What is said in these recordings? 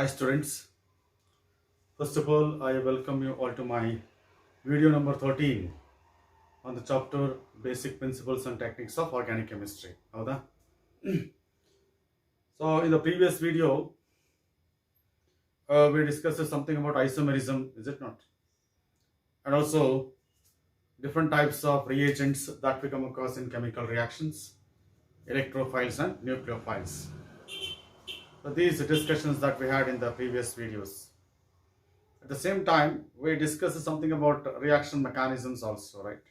Hi students, first of all I welcome you all to my video number 13 on the chapter Basic Principles and Techniques of Organic Chemistry. Howda? So in the previous video we discussed something about isomerism, is it not? And also different types of reagents that we come across in chemical reactions, electrophiles and nucleophiles. So these discussions that we had in the previous videos. At the same time, we discussed something about reaction mechanisms also, right?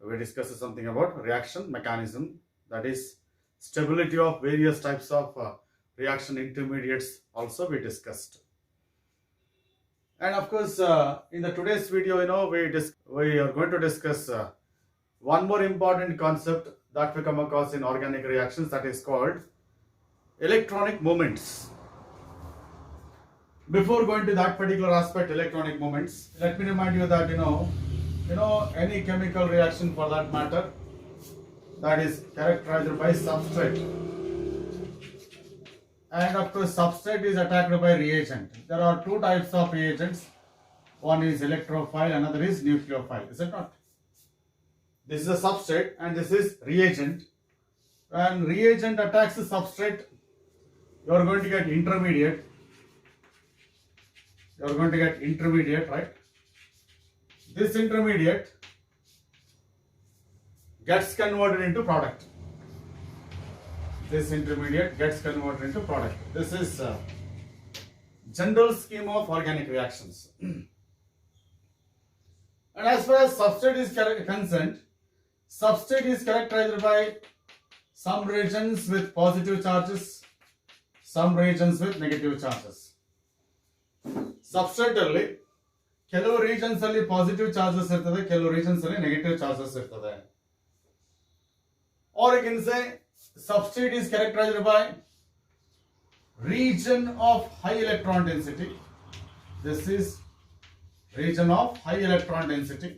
We discussed something about reaction mechanism, that is stability of various types of reaction intermediates also we discussed. And of course, in the today's video, we are going to discuss one more important concept that we come across in organic reactions, that is called electronic moments. Before going to that particular aspect, electronic moments, let me remind you that any chemical reaction for that matter that is characterized by substrate, and of course substrate is attacked by reagent. There are two types of reagents. One is electrophile, another is nucleophile, is it not? This is a substrate and this is reagent. When reagent attacks the substrate, you are going to get intermediate. You are going to get intermediate, right? This intermediate gets converted into product. This intermediate gets converted into product. This is general scheme of organic reactions. And as far as substrate is concerned, substrate is characterized by some reagents with positive charges, some reagents with negative charges. Substrate ಅಲ್ಲಿ ಕೆಲವು regions ಅಲ್ಲಿ positive charges ಇರ್ತದೆ, ಕೆಲವು regions ಅಲ್ಲಿ negative charges ಇರ್ತದೆ. Or you can say substrate is characterized by region of high electron density. This is region of high electron density.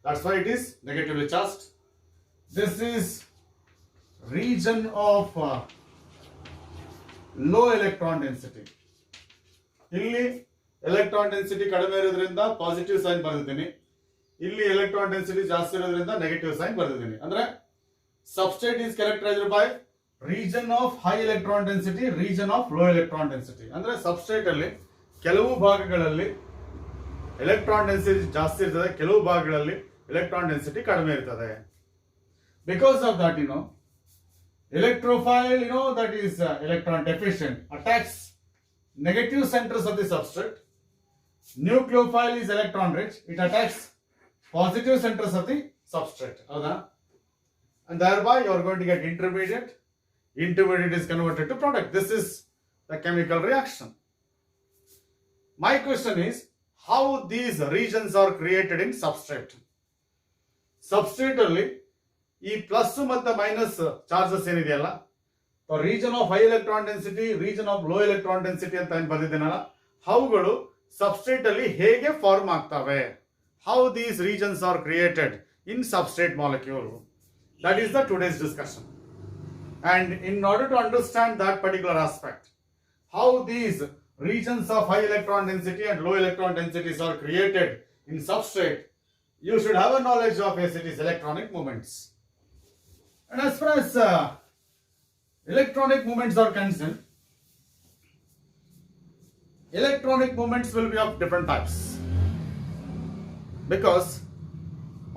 That's why it is negatively charged. This is region of low electron density. ಇಲ್ಲಿ electron density ಕಡಿಮೆ ಇರೋದ್ರಿಂದ positive sign ಬರೆದಿದ್ದೀನಿ, ಇಲ್ಲಿ electron density ಜಾಸ್ತಿ ಇರೋದ್ರಿಂದ negative sign ಬರೆದಿದ್ದೀನಿ. ಅಂದ್ರೆ substrate is characterised by region of high electron density, region of low electron density. ಅಂದ್ರೆ ಸಬ್ಸ್ಟ್ರೇಟ್ ಅಲ್ಲಿ ಕೆಲವು ಭಾಗಗಳಲ್ಲಿ ಎಲೆಕ್ಟ್ರಾನ್ ಡೆನ್ಸಿಟಿ ಜಾಸ್ತಿ ಇರ್ತದೆ, ಕೆಲವು ಭಾಗಗಳಲ್ಲಿ ಎಲೆಕ್ಟ್ರಾನ್ ಡೆನ್ಸಿಟಿ ಕಡಿಮೆ ಇರ್ತದೆ. Because of that electrophile, that is electron deficient, attacks negative centers of the substrate. Nucleophile is electron rich, it attacks positive centers of the substrate. And thereby you are going to get intermediate. Intermediate is converted to product. This is the chemical reaction. My question is, how these regions are created in substrate? Substrate ಅಲ್ಲಿ ಈ plus ಮತ್ತು minus charges ಏನಿದೆಯಲ್ಲ, region of high electron density, region of low electron density ಅಂತ ಏನು ಬಂದಿದ್ದೀನಲ್ಲ, ಅವುಗಳು substrate ಅಲ್ಲಿ ಹೇಗೆ ಫಾರ್ಮ್ ಆಗ್ತವೆ, how these regions are created in substrate molecule, that is the today's discussion. And in order to understand that particular aspect, how these regions of high electron density and low electron densities are created in substrate, you should have a knowledge of ACT's electronic moments. And as far as electronic moments are concerned, electronic moments will be of different types, because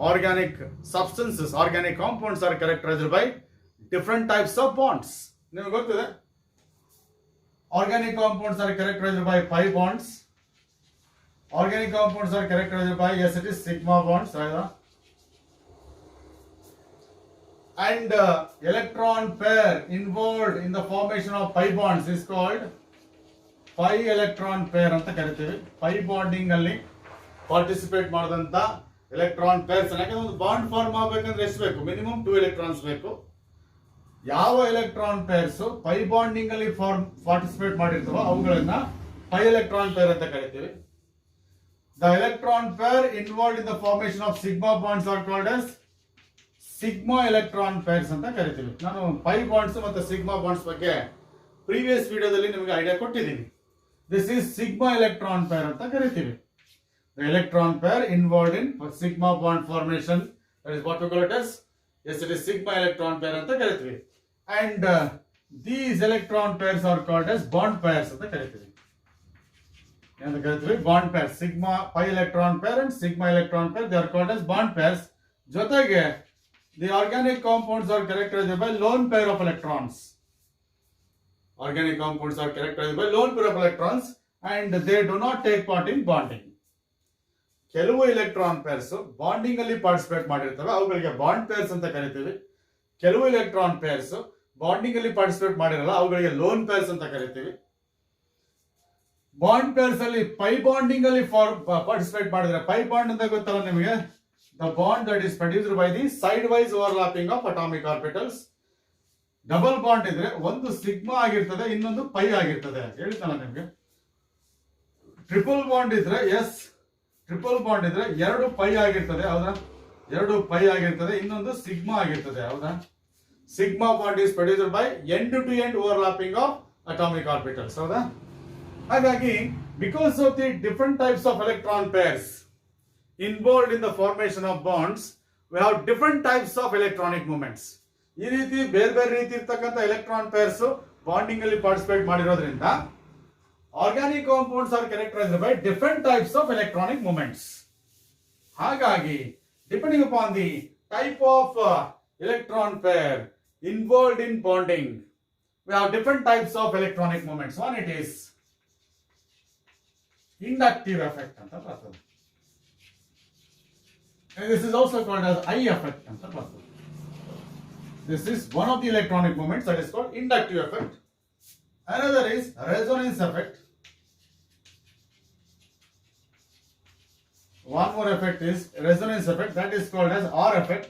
organic substances, organic compounds are characterized by different types of bonds. Never go to that. Organic compounds are characterized by pi bonds. Organic compounds are characterized by, yes, it is sigma bonds. And electron pair involved in the formation of pi bonds is called pi electron pair anta ಕರೀತೀವಿ. pi bonding ಅಲ್ಲಿ participate ಮಾಡಿದಂತ electron pairs, ಯಾಕಂದ್ರೆ ಒಂದು bond form ಆಗಬೇಕಂದ್ರೆ ಎಷ್ಟು ಬೇಕು? Minimum 2 electrons ಬೇಕು. ಯಾವ ಎಲೆಕ್ಟ್ರಾನ್ ಪೇರ್ಸ್ ಪೈ ಬಾಂಡಿಂಗ್ ಅಲ್ಲಿ ಪಾರ್ಟಿಸಿಪೇಟ್ ಮಾಡಿರ್ತವೋ ಅವುಗಳನ್ನ ಪೈ ಎಲೆಕ್ಟ್ರಾನ್ ಪೇರ್ ಅಂತ ಕರಿತೀವಿ. The electron pair involved in the formation of sigma bonds are called as sigma electron pairs ಅಂತ ಕರಿತೀವಿ. ನಾನು ಪೈ ಬಾಂಡ್ಸ್ ಮತ್ತು ಸಿಗ್ಮಾ ಬಾಂಡ್ಸ್ ಬಗ್ಗೆ ಪ್ರೀವಿಯಸ್ ವಿಡಿಯೋದಲ್ಲಿ ನಿಮಗೆ ಐಡಿಯಾ ಕೊಟ್ಟಿದ್ದೀನಿ. This is sigma electron pair anta kariತೀವಿ. The electron pair involved in sigma bond formation, that is what we call it as, yes, it is sigma electron pair anta kariತೀವಿ. And these electron pairs are called as bond pairs anta kariತೀವಿ. ಏನಂತ ಕರಿತೀವಿ? Bond pairs. Sigma pi electron pair and sigma electron pair, they are called as bond pairs. ಜೊತೆಗೆ the organic compounds are characterized by lone pair of electrons. Organic compounds are characterized by lone pair of electrons and they do not take part in bonding. ಕೆಲವು electron pairs bonding ಅಲ್ಲಿ participate ಮಾಡಿರ್ತವೆ, ಅವುಗಳಿಗೆ bond pairs ಅಂತ ಕರಿತೀವಿ. ಕೆಲವು electron pairs bonding ಅಲ್ಲಿ participate ಮಾಡಿರಲ್ಲ, ಅವುಗಳಿಗೆ loan pairs ಅಂತ ಕರಿತೀವಿ. ಬಾಂಡ್ ಪೇರ್ಸ್ ಅಲ್ಲಿ ಪೈ ಬಾಂಡಿಂಗ್ ಅಲ್ಲಿ ಪಾರ್ಟಿಸಿಪೇಟ್ ಮಾಡಿದ್ರೆ, ಪೈ ಬಾಂಡ್ ಅಂತ ಗೊತ್ತಲ್ಲ ನಿಮಗೆ, the bond that is produced by the sidewise overlapping of atomic orbitals. Double bond ಇದ್ರೆ ಒಂದು ಸಿಗ್ಮಾ ಆಗಿರ್ತದೆ, ಇನ್ನೊಂದು ಪೈ ಆಗಿರ್ತದೆ, ಹೇಳ್ತಾನೆ ನಿಮ್ಗೆ. ಟ್ರಿಪಲ್ ಬಾಂಡ್ ಇದ್ರೆ, ಎಸ್, ಟ್ರಿಪಲ್ ಬಾಂಡ್ ಇದ್ರೆ ಎರಡು ಪೈ ಆಗಿರ್ತದೆ, ಹೌದಾ? ಎರಡು ಪೈ ಆಗಿರ್ತದೆ, ಇನ್ನೊಂದು ಸಿಗ್ಮಾ ಆಗಿರ್ತದೆ, ಹೌದಾ? Sigma bond is produced by end to end overlapping of atomic orbitals, ಹೌದಾ? ಹಾಗಾಗಿ because of the different types of electron pairs involved in the formation of bonds, we have different types of electronic moments. ಈ ರೀತಿ ಬೇರೆ ಬೇರೆ ರೀತಿ ಇರ್ತಕ್ಕಂಥ electron pairs bonding ಅಲ್ಲಿ participate ಮಾಡಿರೋದ್ರಿಂದ organic compounds are characterised by different types of electronic moments. ಹಾಗಾಗಿ depending upon the type of electron pair involved in bonding, we have different types of electronic moments. One, it is inductive effect ಅಂತ ಬರ್ತದೆ. And this is also called as I effect. This is one of the electronic moments that is called inductive effect. Another is resonance effect. One more effect is resonance effect, that is called as R effect.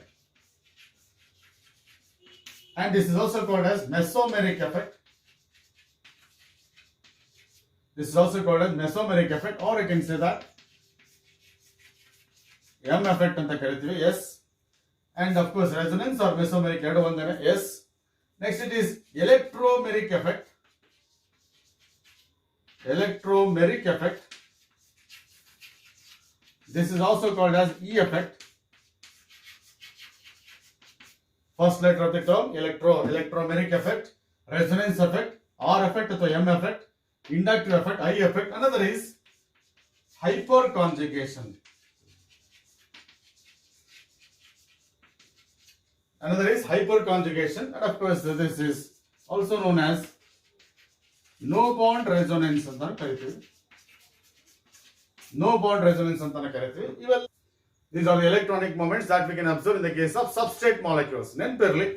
And this is also called as mesomeric effect. This is also called as mesomeric effect, or you can say that M effect ಅಂತ ಕರಿತೀವಿ, yes. And of course resonance or mesomeric ಎರಡು ಒಂದೇನೆ, yes. Next it is electromeric effect. Electromeric effect. This is also called as E effect. First letter of the term electromeric effect, resonance effect, R effect ಅಥವಾ M effect, inductive effect, I effect. Another is hyperconjugation. Another is hyperconjugation, and of course this is also known as no bond resonance ಅಂತ ಕರಿತೀವಿ. No bond resonance ಅಂತ ಕರಿತೀವಿ. ಇವೆಲ್ಲ these are the electronic moments that we can observe in the case of substrate molecules. ನೆನಪಿರಲಿ,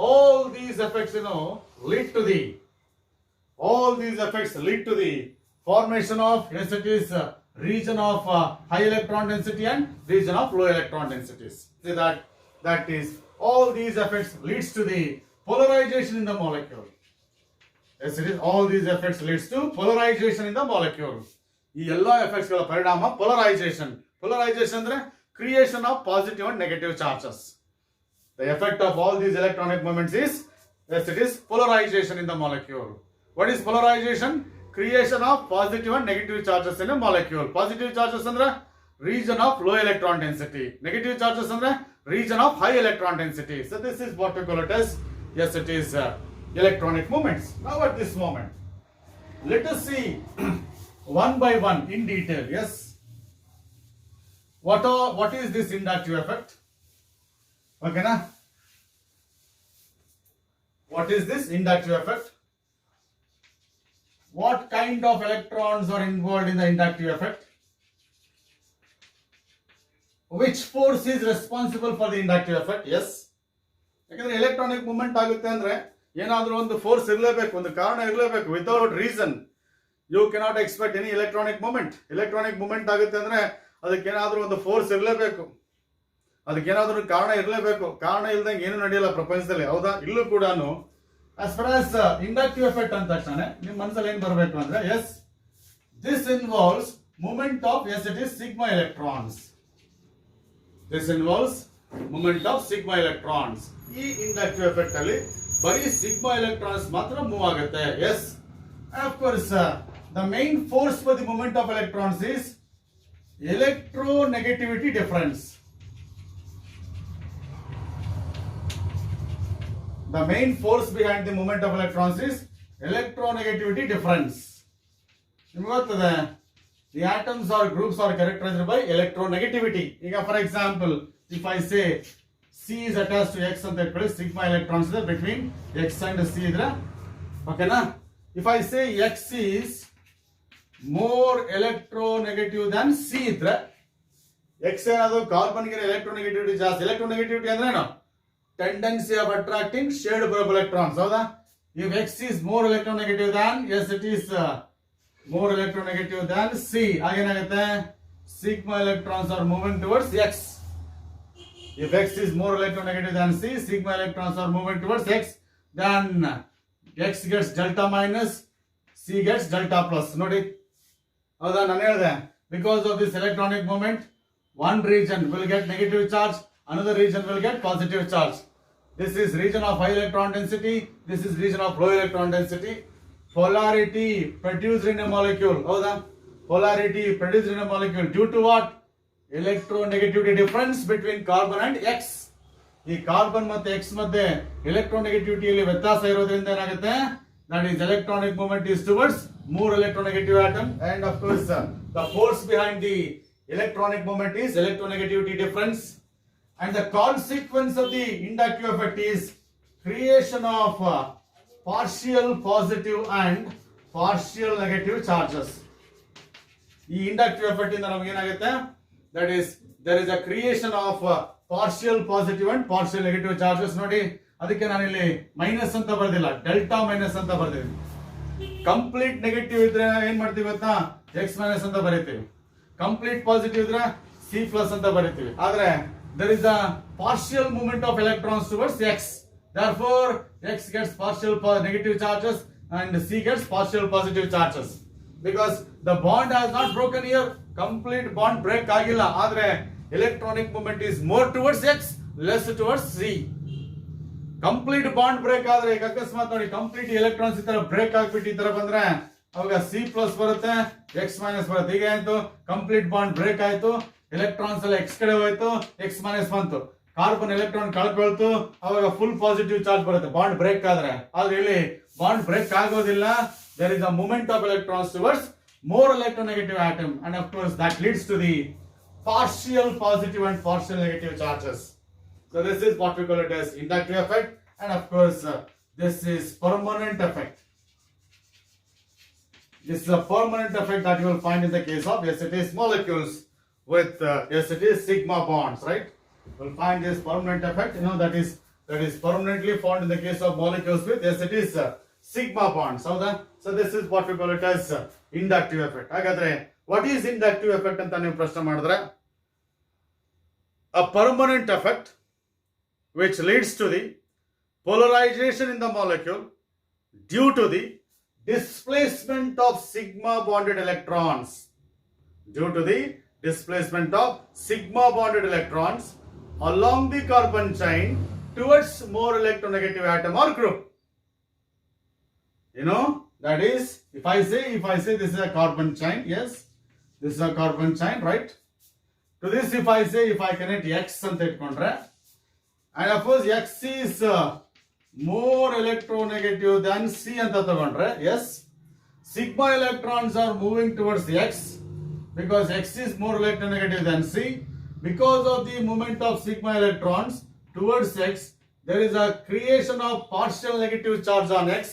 all these effects lead to the formation of, yes, it is region of high electron density and region of low electron densities. See that is all these effects leads to the polarization in the molecule. Yes, it is all these effects leads to polarization in the molecule. ಈ ಎಲ್ಲ effects ಗಳ ಪರಿಣಾಮ polarization. Polarization ಅಂದ್ರೆ creation of positive and negative charges. The effect of all these electronic moments is, yes, it is polarization in the molecule. What is polarization? Creation of positive and negative charges in a molecule. Positive charges ಅಂದ್ರೆ region of low electron density. Negative charges ಅಂದ್ರೆ region of high electron density. So this is what we call it as, yes, it is electronic moments. Now at this moment, let us see one by one in detail. Yes, what is this inductive effect? Okay, na? What is this inductive effect? What kind of electrons are involved in the inductive effect? Which force is responsible for the inductive effect? Yes. ಯಾಕಂದ್ರೆ electronic movement ಆಗುತ್ತೆ ಅಂದ್ರೆ ಏನಾದ್ರೂ ಒಂದು force ಇರಲೇಬೇಕು, ಒಂದು ಕಾರಣ ಇರಲೇಬೇಕು. Without reason you cannot expect any electronic movement. Electronic movement ಆಗುತ್ತೆ ಅಂದ್ರೆ ಅದಕ್ಕೇನಾದ್ರೂ ಒಂದು ಫೋರ್ಸ್ ಇರಲೇಬೇಕು, ಅದಕ್ಕೇನಾದ್ರೂ ಕಾರಣ ಇರಲೇಬೇಕು. ಕಾರಣ ಇಲ್ದಂಗೆ ಏನು ನಡೆಯಲ್ಲ ಪ್ರಪಂಚದಲ್ಲಿ, ಹೌದಾ? ಇಲ್ಲೂ ಕೂಡ as far as inductive effect ಅಂದ ತಕ್ಷಣ ನಿಮ್ಮ ಮನಸ್ಸಲ್ಲಿ ಏನ್ ಬರಬೇಕು ಅಂದ್ರೆ, S, this involves movement of, yes, it is sigma electrons. This involves movement of sigma electrons. ಈ inductive effect ಅಲ್ಲಿ ಬರೀ ಸಿಗ್ಮಾ ಎಲೆಕ್ಟ್ರಾನ್ಸ್ ಮಾತ್ರ ಮೂವ್ ಆಗುತ್ತೆ, S. And of course, the main force for the movement of electrons is electronegativity difference. The main force behind the movement of electrons is electronegativity difference. ನಿಮ್ಗೆ ಗೊತ್ತದೆ, the atoms or groups are characterized by electronegativity. ಈಗ for example, if I say C is attached to X ಅಂತ ಇಟ್ಕೊಳ್ಳಿ, sigma electrons ಇದೆ between X and C ಇದ್ರೆ, ಓಕೆನಾ? If I say X is more electronegative than C ಇದ್ರೆ, X ಏನಾದ್ರು carbon ಗೆ electronegativity ಜಾಸ್ತಿ. electronegativity ಅಂದ್ರೆ ಏನು? Tendency of attracting shared group electrons. ಹೌದಾ? If X is more electronegative than, yes it is more electronegative than C, ಆಗೇನಾಗುತ್ತೆ? Sigma electrons are moving towards X. If X is more electronegative than C, sigma electrons are moving towards X, then X gets delta minus, C gets delta plus. ನೋಡಿ, ಹೌದಾ? ನಾನು ಹೇಳಿದೆ, because of this electronic movement, one region will get negative charge, another region will get positive charge. This is region of high electron density, this is region of low electron density. Polarity produced in a molecule, ಹೌದಾ? Polarity produced in a molecule due to what? Electronegativity difference between carbon and X. ಈ carbon ಮತ್ತೆ X ಮಧ್ಯೆ electronegativity ವ್ಯತ್ಯಾಸ ಇರೋದ್ರಿಂದ ಏನಾಗುತ್ತೆ? That is, electronic movement is towards more electronegative atom, and of course the force behind the electronic movement is electronegativity difference, and the consequence of the inductive effect is creation of partial positive and partial negative charges. ಈ inductive effect ಇಂದ ನಮಗೆ ಏನಾಗುತ್ತೆ? That is, there is a creation of partial positive and partial negative charges. ನೋಡಿ, ಅದಕ್ಕೆ ನಾನು ಇಲ್ಲಿ minus ಅಂತ ಬರ್ದಿಲ್ಲ, delta minus ಅಂತ ಬರ್ದಿದ್ದೀನಿ. ಕಂಪ್ಲೀಟ್ ನೆಗೆಟಿವ್ ಇದ್ರೆ ಏನ್ ಮಾಡ್ತೀವಿ ಗೊತ್ತಾ? ಎಕ್ಸ್ ಮೈನಸ್ ಅಂತ ಬರೀತೀವಿ. ಕಂಪ್ಲೀಟ್ ಪಾಸಿಟಿವ್ ಇದ್ರೆ ಸಿ ಪ್ಲಸ್ ಅಂತ ಬರೀತೀವಿ. ಆದ್ರೆ there is a partial movement of electrons towards X. Therefore, X gets partial negative charges and C gets partial positive charges. Because the bond has not broken here, complete bond break ಆಗಿಲ್ಲ. ಆದ್ರೆ electronic movement is more towards X, less towards C. Complete bond break ಆದ್ರೆ, ಈಗ ಅಕಸ್ಮಾತ್ ನೋಡಿ, complete electrons ಈ ತರ break ಆಗ್ಬಿಟ್ಟು ಈ ತರ ಬಂದ್ರೆ ಅವಾಗ ಸಿ ಪ್ಲಸ್ ಬರುತ್ತೆ, ಎಕ್ಸ್ ಮೈನಸ್ ಬರುತ್ತೆ. ಈಗ ಆಯ್ತು, ಕಂಪ್ಲೀಟ್ ಬಾಂಡ್ ಬ್ರೇಕ್ ಆಯ್ತು, ಎಲೆಕ್ಟ್ರಾನ್ಸ್ ಎಲ್ಲ ಎಕ್ಸ್ ಕಡೆ ಹೋಯ್ತು, ಎಕ್ಸ್ ಮೈನಸ್ ಬಂತು, ಕಾರ್ಬನ್ ಎಲೆಕ್ಟ್ರಾನ್ ಕಳ್ಕೊಳ್ತು, ಅವಾಗ ಫುಲ್ ಪಾಸಿಟಿವ್ ಚಾರ್ಜ್ ಬರುತ್ತೆ ಬಾಂಡ್ ಬ್ರೇಕ್ ಆದ್ರೆ. ಆದ್ರೆ ಇಲ್ಲಿ ಬಾಂಡ್ ಬ್ರೇಕ್ ಆಗೋದಿಲ್ಲ. there is a movement of electrons towards more electronegative atom, and of course that leads to the partial positive and partial negative charges. So this is what we call it as inductive effect, and of course this is permanent effect. This is a permanent effect that you will find in the case of, yes, it is molecules with yes, it is sigma bonds, right? You will find this permanent effect, you know, that is permanently found in the case of molecules with, yes, it is sigma bonds. So this is what we call it as inductive effect. ಹಾಗಾದ್ರೆ what is inductive effect ಅಂತ ನೀವು ಪ್ರಶ್ನೆ ಮಾಡಿದ್ರೆ, a permanent effect which leads to the polarization in the molecule due to the displacement of sigma bonded electrons. Due to the displacement of sigma bonded electrons along the carbon chain towards more electronegative atom or group. You know, that is, if I say this is a carbon chain, yes, this is a carbon chain, right? To this, if I connect X ಅಂತ ಇಟ್ಕೊಂಡ್ರೆ, and of course X is more electronegative than C ಅಂತ ತಗೊಂಡ್ರೆ, yes, sigma electrons are moving towards X because X is more electronegative than C. Because of the movement of sigma electrons towards X, there is a creation of partial negative charge on X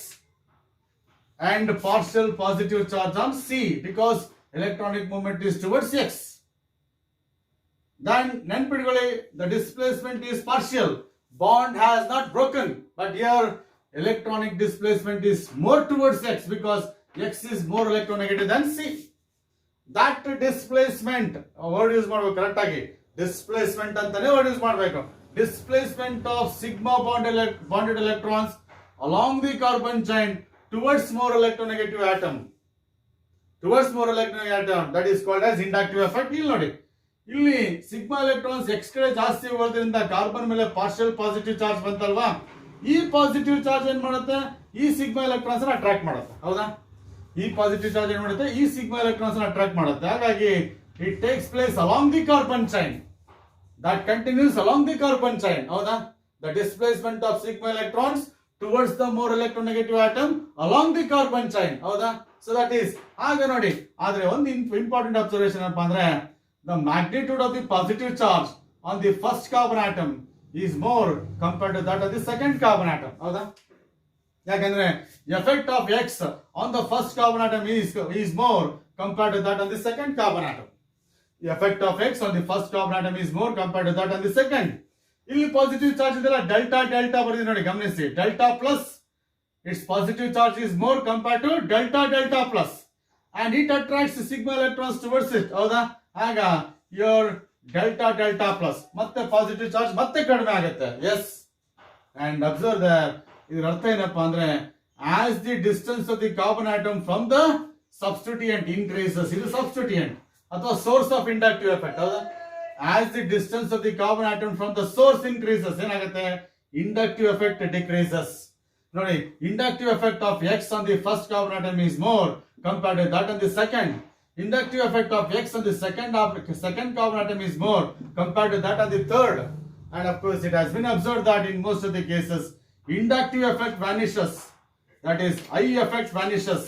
and partial positive charge on C because electronic movement is towards X. Then ನೆನ್ಪಿಟ್ಕೊಳ್ಳಿ, the displacement is partial. Bond has not broken, but here electronic displacement is more towards X because X is more electronegative than C. That displacement, word use ಮಾಡಬೇಕು correct ಆಗಿ, displacement ಅಂತಾನೆ word use ಮಾಡಬೇಕು. Displacement of sigma bonded electrons along the carbon chain towards more electronegative atom. Towards more electronegative atom, that is called as inductive effect. ಇಲ್ಲಿ ನೋಡಿ, ಇಲ್ಲಿ sigma electrons X ಕಡೆ ಜಾಸ್ತಿ ಹೋಗೋದ್ರಿಂದ ಕಾರ್ಬನ್ ಮೇಲೆ ಪಾರ್ಷಿಯಲ್ ಪಾಸಿಟಿವ್ ಚಾರ್ಜ್ ಬಂತಲ್ವಾ, ಈ positive charge ಏನ್ ಮಾಡುತ್ತೆ, ಈ ಸಿಗ್ಮಾ ಎಲೆಕ್ಟ್ರಾನ್ಸ್ ಅಟ್ರಾಕ್ಟ್ ಮಾಡುತ್ತೆ. ಹೌದಾ? ಈ ಪಾಸಿಟಿವ್ ಚಾರ್ಜ್ ಏನ್ ಮಾಡುತ್ತೆ, ಈ ಸಿಗ್ಮಾ ಎಲೆಕ್ಟ್ರಾನ್ಸ್ ಅಟ್ರಾಕ್ಟ್ ಮಾಡುತ್ತೆ. ಹಾಗಾಗಿ it takes place along the carbon chain, that continues along the carbon chain. ಹೌದಾ? The displacement of sigma electrons towards the more electronegative atom along the carbon chain. ಹೌದಾ? So that is, ಆಗ ನೋಡಿ, ಆದ್ರೆ ಒಂದು important observation ಏನಪ್ಪಾ ಅಂದ್ರೆ, the magnitude of the positive charge on the first carbon atom is more compared to that of the second carbon atom. ಹೌದಾ? ಯಾಕಂದ್ರೆ effect of X on the first carbon atom is more compared to that of the second carbon atom. The effect of X on the first carbon atom is more compared to that on the second. ಇಲ್ಲಿ positive charge ಇದೆಲ್ಲ delta delta ಬರೆದಿದೆ ನೋಡಿ, ಗಮನಿಸಿ. Delta plus it's positive charge is more compare to delta delta plus and it attracts sigma electrons towards it. ಹೌದಾ? ಆಗ your delta delta plus ಮತ್ತೆ positive charge ಮತ್ತೆ ಕಡಿಮೆ ಆಗುತ್ತೆ. ಎಸ್, ಅಂಡ್ ಅಬ್ಸರ್ವ್ ದಟ್ ಇದರ ಅರ್ಥ ಏನಪ್ಪಾ ಅಂದ್ರೆ, as the distance of the carbon atom from the substituent increases, ಇದು ಸಬ್ಸ್ಟಿಟ್ಯೂಯೆಂಟ್ ಅಥವಾ ಸೋರ್ಸ್ ಆಫ್ ಇಂಡಕ್ಟಿವ್ ಎಫೆಕ್ಟ್. ಹೌದಾ? As the distance of the carbon atom from the source increases, ಏನಾಗುತ್ತೆ, inductive effect decreases. ನೋಡಿ, inductive effect of X on the first carbon atom is more compared to that on the second. Inductive effect of X on the second carbon atom is more compared to that on the third. And of course, it has been observed that in most of the cases, inductive effect vanishes. That is, I effect vanishes.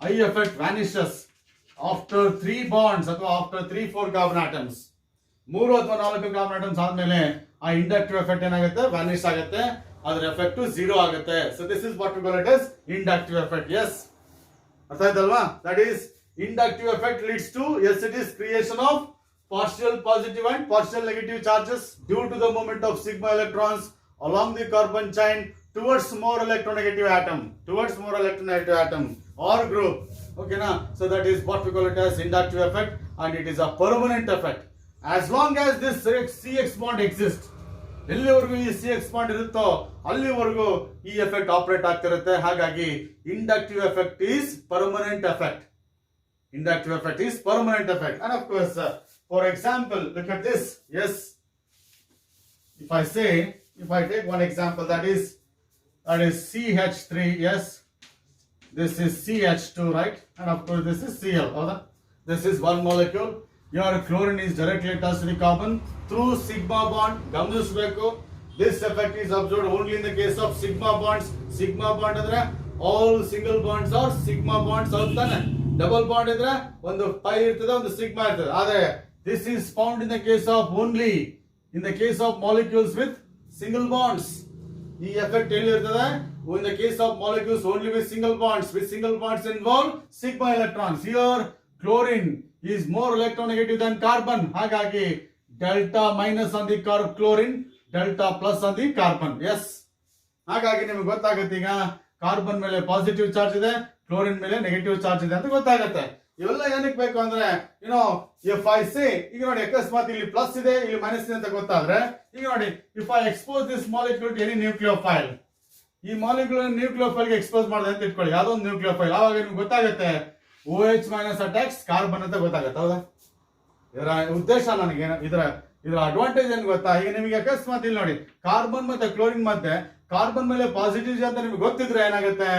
I effect vanishes after 3 bonds ಅಥವಾ after 3-4 carbon atoms. 3 ಅಥವಾ 4 carbon atoms ಆದ್ಮೇಲೆ ಆ inductive effect ಏನಾಗುತ್ತೆ, vanish ಆಗುತ್ತೆ, ಅದರ effect 0 ಆಗುತ್ತೆ. So this is what we call it as inductive effect. Yes, ಅರ್ಥ ಆಯ್ತಲ್ವಾ? That is, inductive effect leads to, yes, it is creation of partial positive and partial negative charges due to the movement of sigma electrons along the carbon chain towards more electronegative atom or group. Okay na? So that is what we call it as inductive effect, and it is a permanent effect as long as this CX bond exists. ಎಲ್ಲಿವರೆಗೂ ಈ CX bond ಇರುತ್ತೋ ಅಲ್ಲಿವರೆಗೂ ಈ effect operate ಆಗ್ತಿರುತ್ತೆ. ಹಾಗಾಗಿ inductive effect is permanent effect. Inductive effect is permanent effect. And of course, for example, look at this. Yes, if I take one example, that is CH3. Yes, this is CH2, right? And of course, this is Cl. This is one molecule. Your chlorine is directly attached to the carbon through sigma bond. ಗಮನಿಸಬೇಕು, this effect is observed only in the case of sigma bonds. Sigma bond ಅಂದ್ರೆ all single bonds are sigma bonds. ಹೌದಾನೆ? Double bond ಇದ್ರೆ ಒಂದು pi ಇರ್ತದೆ, ಒಂದು sigma ಇರ್ತದೆ. ಆದ್ರೆ this is found in the case of only in the case of molecules with single bonds. ಈ effect ಎಲ್ಲಿ ಇರ್ತದೆ? In the case of molecules only with single bonds. With single bonds involve sigma electrons. Here chlorine is more electronegative than carbon. ಹಾಗಾಗಿ delta minus on the chlorine, delta plus on the carbon. Yes, ಹಾಗಾಗಿ ನಿಮ್ಗೆ ಗೊತ್ತಾಗುತ್ತೆ ಈಗ carbon ಮೇಲೆ positive charge ಇದೆ, chlorine ಮೇಲೆ negative charge ಇದೆ ಅಂತ ಗೊತ್ತಾಗುತ್ತೆ. ಇವೆಲ್ಲ ಏನಕ್ಕೆ ಬೇಕು ಅಂದ್ರೆ, ಇಫ್ ಐ ಸೇ, ಈಗ ನೋಡಿ, ಅಕಸ್ಮಾತ್ ಇಲ್ಲಿ ಪ್ಲಸ್ ಇದೆ, ಇಲ್ಲಿ ಮೈನಸ್ ಇದೆ ಅಂತ ಗೊತ್ತಾದ್ರೆ, ಈಗ ನೋಡಿ, if I expose this molecule to any nucleophile, ಈ ಮಾಲಿಕ್ಯೂಲ್ ನ್ಯೂಕ್ಲಿಯೋಫೈಲ್ ಗೆ ಎಕ್ಸ್ಪೋಸ್ ಮಾಡಿದೆ ಅಂತ ಇಟ್ಕೊಳ್ಳಿ, ಯಾವ್ದೋ ಒಂದು ನ್ಯೂಕ್ಲಿಯೋಫೈಲ್, ಆವಾಗ ನಿಮ್ಗೆ ಗೊತ್ತಾಗುತ್ತೆ OH ಮೈನಸ್ ಅಟ್ಯಾಕ್ಸ್ ಕಾರ್ಬನ್ ಅಂತ ಗೊತ್ತಾಗುತ್ತೆ. ಹೌದಾ? ಇದರ ಉದ್ದೇಶ ನನಗೆ ಇದರ ಅಡ್ವಾಂಟೇಜ್ ಏನು ಗೊತ್ತಾ? ಈಗ ನಿಮಗೆ ಅಕಸ್ಮಾತ್ ಇಲ್ಲಿ ನೋಡಿ, ಕಾರ್ಬನ್ ಮತ್ತೆ ಕ್ಲೋರಿನ್ ಮತ್ತೆ ಕಾರ್ಬನ್ ಮೇಲೆ ಪಾಸಿಟಿವ್ ಅಂತ ನಿಮ್ಗೆ ಗೊತ್ತಿದ್ರೆ ಏನಾಗುತ್ತೆ,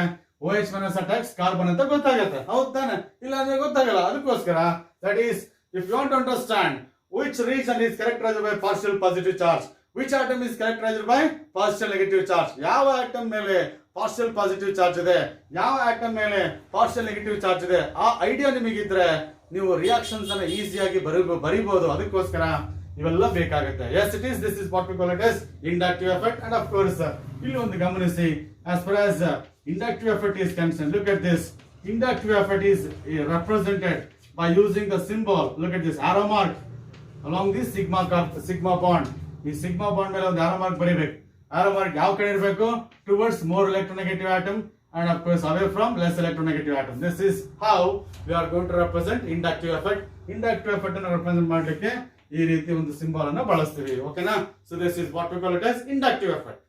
OH ಮೈನಸ್ ಅಟ್ಯಾಕ್ಸ್ ಕಾರ್ಬನ್ ಅಂತ ಗೊತ್ತಾಗುತ್ತೆ. ಹೌದು ತಾನೆ? ಇಲ್ಲ ಅಂದ್ರೆ ಗೊತ್ತಾಗಲ್ಲ. ಅದಕ್ಕೋಸ್ಕರ that is, if you want to understand which region is characterised by partial positive charge, which atom is characterised by partial negative charge, ಯಾವ ಆಟಮ್ ಮೇಲೆ ಪಾರ್ಷಿಯಲ್ ಪಾಸಿಟಿವ್ ಚಾರ್ಜ್ ಇದೆ, ಯಾವ ಆಟಮ್ ಮೇಲೆ ಪಾರ್ಷಿಯಲ್ ನೆಗೆಟಿವ್ ಚಾರ್ಜ್ ಇದೆ, ಆ idea ನಿಮಗಿದ್ರೆ ನೀವು reactions ಅನ್ನ ಈಸಿಯಾಗಿ ಬರಿಬಹುದು. ಅದಕ್ಕೋಸ್ಕರ ಇವೆಲ್ಲ ಬೇಕಾಗುತ್ತೆ. Yes, it is, this is what we call it as inductive effect. And of course ಇಲ್ಲಿ ಒಂದು ಗಮನಿಸಿ, as far as inductive effect is concerned, look at this. Inductive effect is represented by using the symbol. Look at this arrow mark along this sigma bond. ಈ sigma bond ಮೇಲೆ ಒಂದು arrow mark ಬರೀಬೇಕು. arrow mark ಯಾವ ಕಡೆ ಇರಬೇಕು? Towards more electronegative atom and of course away from less electronegative atom. This is how we are going to represent inductive effect. Inductive effect ಅನ್ನು represent ಮಾಡಲಿಕ್ಕೆ ಈ ರೀತಿ ಒಂದು ಸಿಂಬಲ್ ಅನ್ನು ಬಳಸ್ತೀವಿ. ಓಕೆನಾ? So this is what we call it as inductive effect.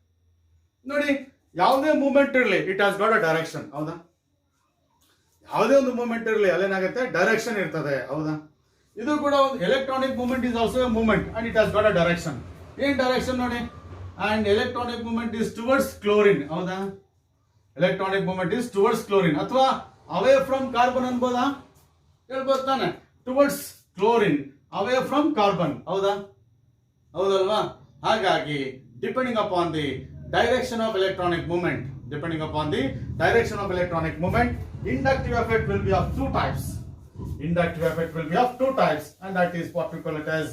ನೋಡಿ, ಯಾವುದೇ ಮೂವ್ಮೆಂಟ್ ಇರಲಿ, it has got a direction. ಹೌದಾ? ಯಾವುದೇ ಒಂದು ಮೂವ್ಮೆಂಟ್ ಇರಲಿ, ಅಲ್ಲೇನಾಗುತ್ತೆ, ಡೈರೆಕ್ಷನ್ ಇರ್ತದೆ. ಹೌದಾ? ಇದು ಕೂಡ ಒಂದು electronic movement is also a movement and it has got a direction. ಏನ್ ಡೈರೆಕ್ಷನ್ ನೋಡಿ? And electronic movement is towards chlorine. ಹೌದಾ? Electronic movement is towards chlorine ಅಥವಾ ಅವೇ ಫ್ರಮ್ ಕಾರ್ಬನ್ ಅನ್ಬೋದಾ? ಹೇಳ್ಬೋದು ತಾನೆ. Towards chlorine, away from carbon. ಹೌದಾ? ಹೌದಲ್ವಾ? ಹಾಗಾಗಿ depending upon the direction of electronic movement, inductive effect will be of two types. And that is what we call it as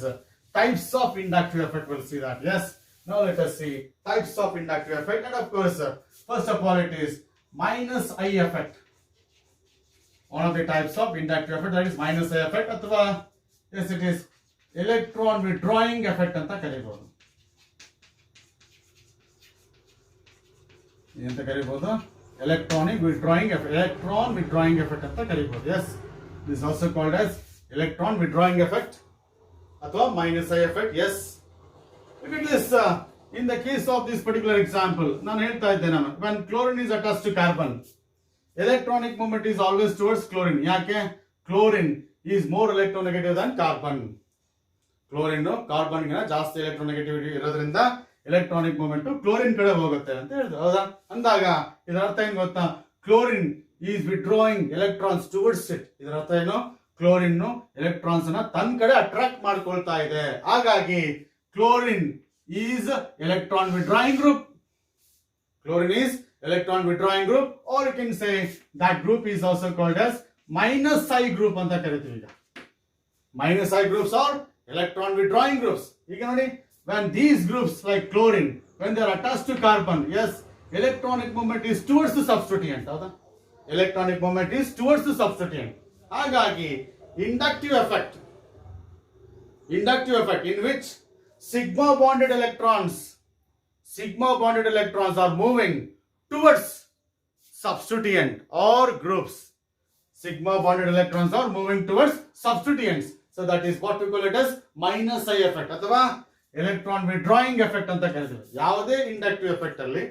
types of inductive effect. We'll see that. Yes. Now let us see types of inductive effect. And of course, first of all, it is minus I effect. One of the types of inductive effect, that is minus I effect. Athwa, yes, it is electron withdrawing effect anta ಕರೀಬಹುದು. ಎಂತ ಕರೀಬಹುದು? Electron withdrawing effect ಅಂತ ಕರೀಬಹುದು. Yes, this is also called as electron withdrawing effect ಅಥವಾ minus I effect. Yes, look at this. In the case of this particular example, ನಾನು ಹೇಳ್ತಾ ಇದ್ದೆ ನಾನು, when chlorine is attached to carbon, electronic movement is always towards chlorine. ಯಾಕೆ? Chlorine is more electronegative than carbon. Chlorine carbon ಗಿನ ಜಾಸ್ತಿ electronegativity ಇರೋದ್ರಿಂದ electronic movement chlorine ಕಡೆ ಹೋಗುತ್ತೆ ಅಂತ ಹೇಳಿದ್ರು. ಹೌದಾ? ಅಂದಾಗ ಇದರ ಅರ್ಥ ಏನ್ ಗೊತ್ತಾ? Chlorine is withdrawing electrons towards it. ಇದರ ಅರ್ಥ ಏನು? ಕ್ಲೋರಿನ್ ಎಲೆಕ್ಟ್ರಾನ್ಸ್ ಅನ್ನ ತನ್ನ ಕಡೆ ಅಟ್ರಾಕ್ಟ್ ಮಾಡ್ಕೊಳ್ತಾ ಇದೆ. ಹಾಗಾಗಿ chlorine is electron withdrawing group. Or you can say that group is also called as minus I group ಅಂತ ಕರಿತೀವಿ. ಈಗ minus I groups are electron withdrawing groups. ಈಗ ನೋಡಿ, when these groups like chlorine, when they are attached to carbon, yes, electronic movement is towards the substituent. ಹೌದಾ? Electronic movement is towards the substituent. ಹಾಗಾಗಿ inductive effect in which sigma bonded electrons are moving towards substituent or groups. Sigma bonded electrons are moving towards substituents. So that is what we call it as minus I effect ಅಥವಾ electron withdrawing effect ಅಂತ ಕರೀತೀವಿ. ಯಾವುದೇ inductive effect ಅಲ್ಲಿ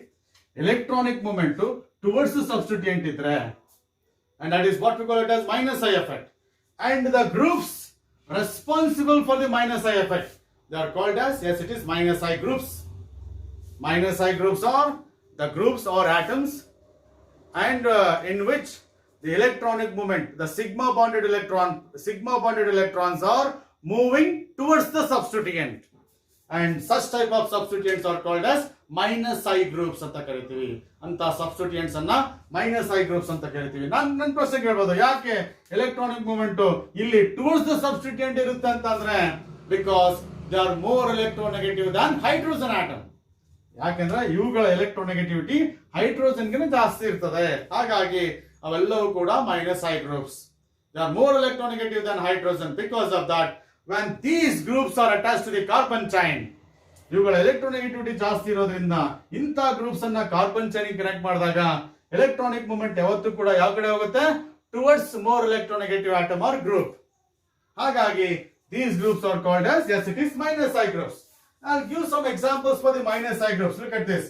electronic movement towards substituent ಇದ್ರೆ, and that is what we call it as minus I effect. And the groups responsible for the minus I effect, they are called as, yes, it is minus I groups. Minus I groups are the groups or atoms and in which the electronic movement, the sigma bonded electrons are moving towards the substituent, and such type of substituents are called as minus I groups ಅಂತ ಕರಿತೀವಿ. ಅಂತ substituents ಅನ್ನ minus I groups ಅಂತ ಕರಿತೀವಿ. ನನ್ನ ಪ್ರಶ್ನೆ ಕೇಳಬಹುದು, ಯಾಕೆ ಎಲೆಕ್ಟ್ರಾನಿಕ್ ಮೂವ್ಮೆಂಟ್ ಇಲ್ಲಿ towards the substituent ಇರುತ್ತೆ ಅಂತಂದ್ರೆ, because they are more electronegative than hydrogen atom. ಯಾಕೆಂದ್ರೆ ಇವುಗಳ ಎಲೆಕ್ಟ್ರೋನೆಗೆಟಿವಿಟಿ ಹೈಡ್ರೋಜನ್ ಗಿಂತ ಜಾಸ್ತಿ ಇರ್ತದೆ. ಹಾಗಾಗಿ ಅವೆಲ್ಲವೂ ಕೂಡ minus I groups. They are more electronegative than hydrogen. Because of that, when these groups are attached to the carbon chain, ಇವುಗಳ electronegativity ಜಾಸ್ತಿ ಇರೋದ್ರಿಂದ ಇಂಥ ಗ್ರೂಪ್ಸ್ ಅನ್ನ ಕಾರ್ಬನ್ ಚೈನ್ ಕನೆಕ್ಟ್ ಮಾಡಿದಾಗ ಎಲೆಕ್ಟ್ರಾನಿಕ್ ಮೂವ್ಮೆಂಟ್ ಯಾವತ್ತೂ ಕೂಡ ಯಾವ ಕಡೆ ಹೋಗುತ್ತೆ? Towards more electronegative atom or group. ಹಾಗಾಗಿ these groups are called as, yes, it is minus I groups. I'll give some examples for the minus I groups. Look at this.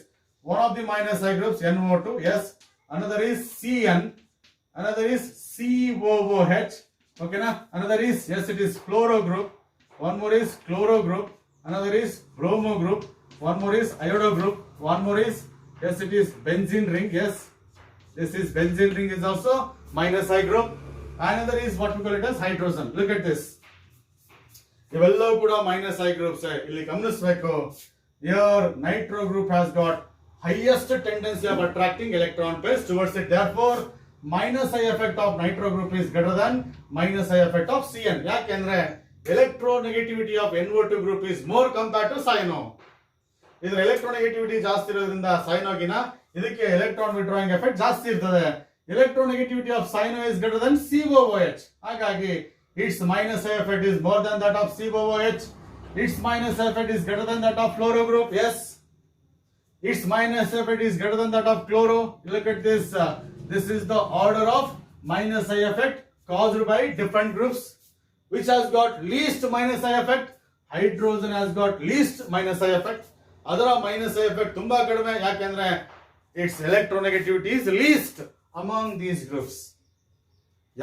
One of the minus I groups, NO2, yes. Another is CN. Another is COOH. Okay, na? Another is, yes, it is fluoro group. One more is chloro group. Another is bromo group. One more is iodo group. One more is, yes, it is benzene ring. Yes, this is benzene ring is also minus I group. Another is what we call it as hydrogen. Look at this. ಇವೆಲ್ಲವೂ ಕೂಡ minus I groups. ಇಲ್ಲಿ ಗಮನಿಸಬೇಕು, here nitro group has got highest tendency of attracting electron pairs towards it. Therefore, minus I effect of nitro group is greater than minus I effect of CN. ಯಾಕೆಂದ್ರೆ electronegativity of NO2 group is more compared to cyano. ಇದರ electronegativity ಜಾಸ್ತಿ ಇರೋದ್ರಿಂದ cyanoಗಿನ ಇದಕ್ಕೆ electron withdrawing effect ಜಾಸ್ತಿ ಇರ್ತದೆ. Electronegativity of cyano is greater than COOH. ಹಾಗಾಗಿ its minus I effect is more than that of COOH. Its minus I effect is greater than that of fluoro group. Yes, its minus I effect is greater than that of chloro. Look at this. This is the order of minus I effect caused by different groups. Which has got least minus I effect? Hydrogen has got least minus I effect. Other minus I effect ತುಂಬಾ ಕಡಿಮೆ. ಯಾಕೆಂದ್ರೆ its electronegativity is least among these groups.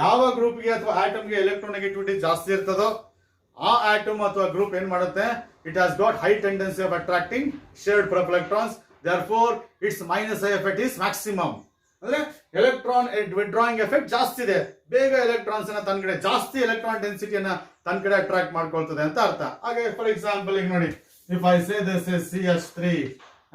ಯಾವ ಗ್ರೂಪ್ಗೆ ಅಥವಾ ಆಟಮ್ಗೆ electronegativity ಜಾಸ್ತಿ ಇರ್ತದೋ ಆ atom ಅಥವಾ group ಏನ್ ಮಾಡುತ್ತೆ? It has got high tendency of attracting shared prop electrons. Therefore its minus I effect is maximum. ಅಂದ್ರೆ ಎಲೆಕ್ಟ್ರಾನ್ ವಿಡ್ರಾಯಿಂಗ್ ಎಫೆಕ್ಟ್ ಜಾಸ್ತಿ ಇದೆ, ಬೇಗ ಎಲೆಕ್ಟ್ರಾನ್ಸ್ ಅನ್ನ ತನ್ನ ಕಡೆ, ಜಾಸ್ತಿ ಎಲೆಕ್ಟ್ರಾನ್ ಡೆನ್ಸಿಟಿಯನ್ನ ತನ್ನ ಕಡೆ ಅಟ್ರಾಕ್ಟ್ ಮಾಡ್ಕೊಳ್ತದೆ ಅಂತ ಅರ್ಥ. ಹಾಗೆ ಫಾರ್ ಎಕ್ಸಾಂಪಲ್ ಈಗ ನೋಡಿ, if I say this is CH3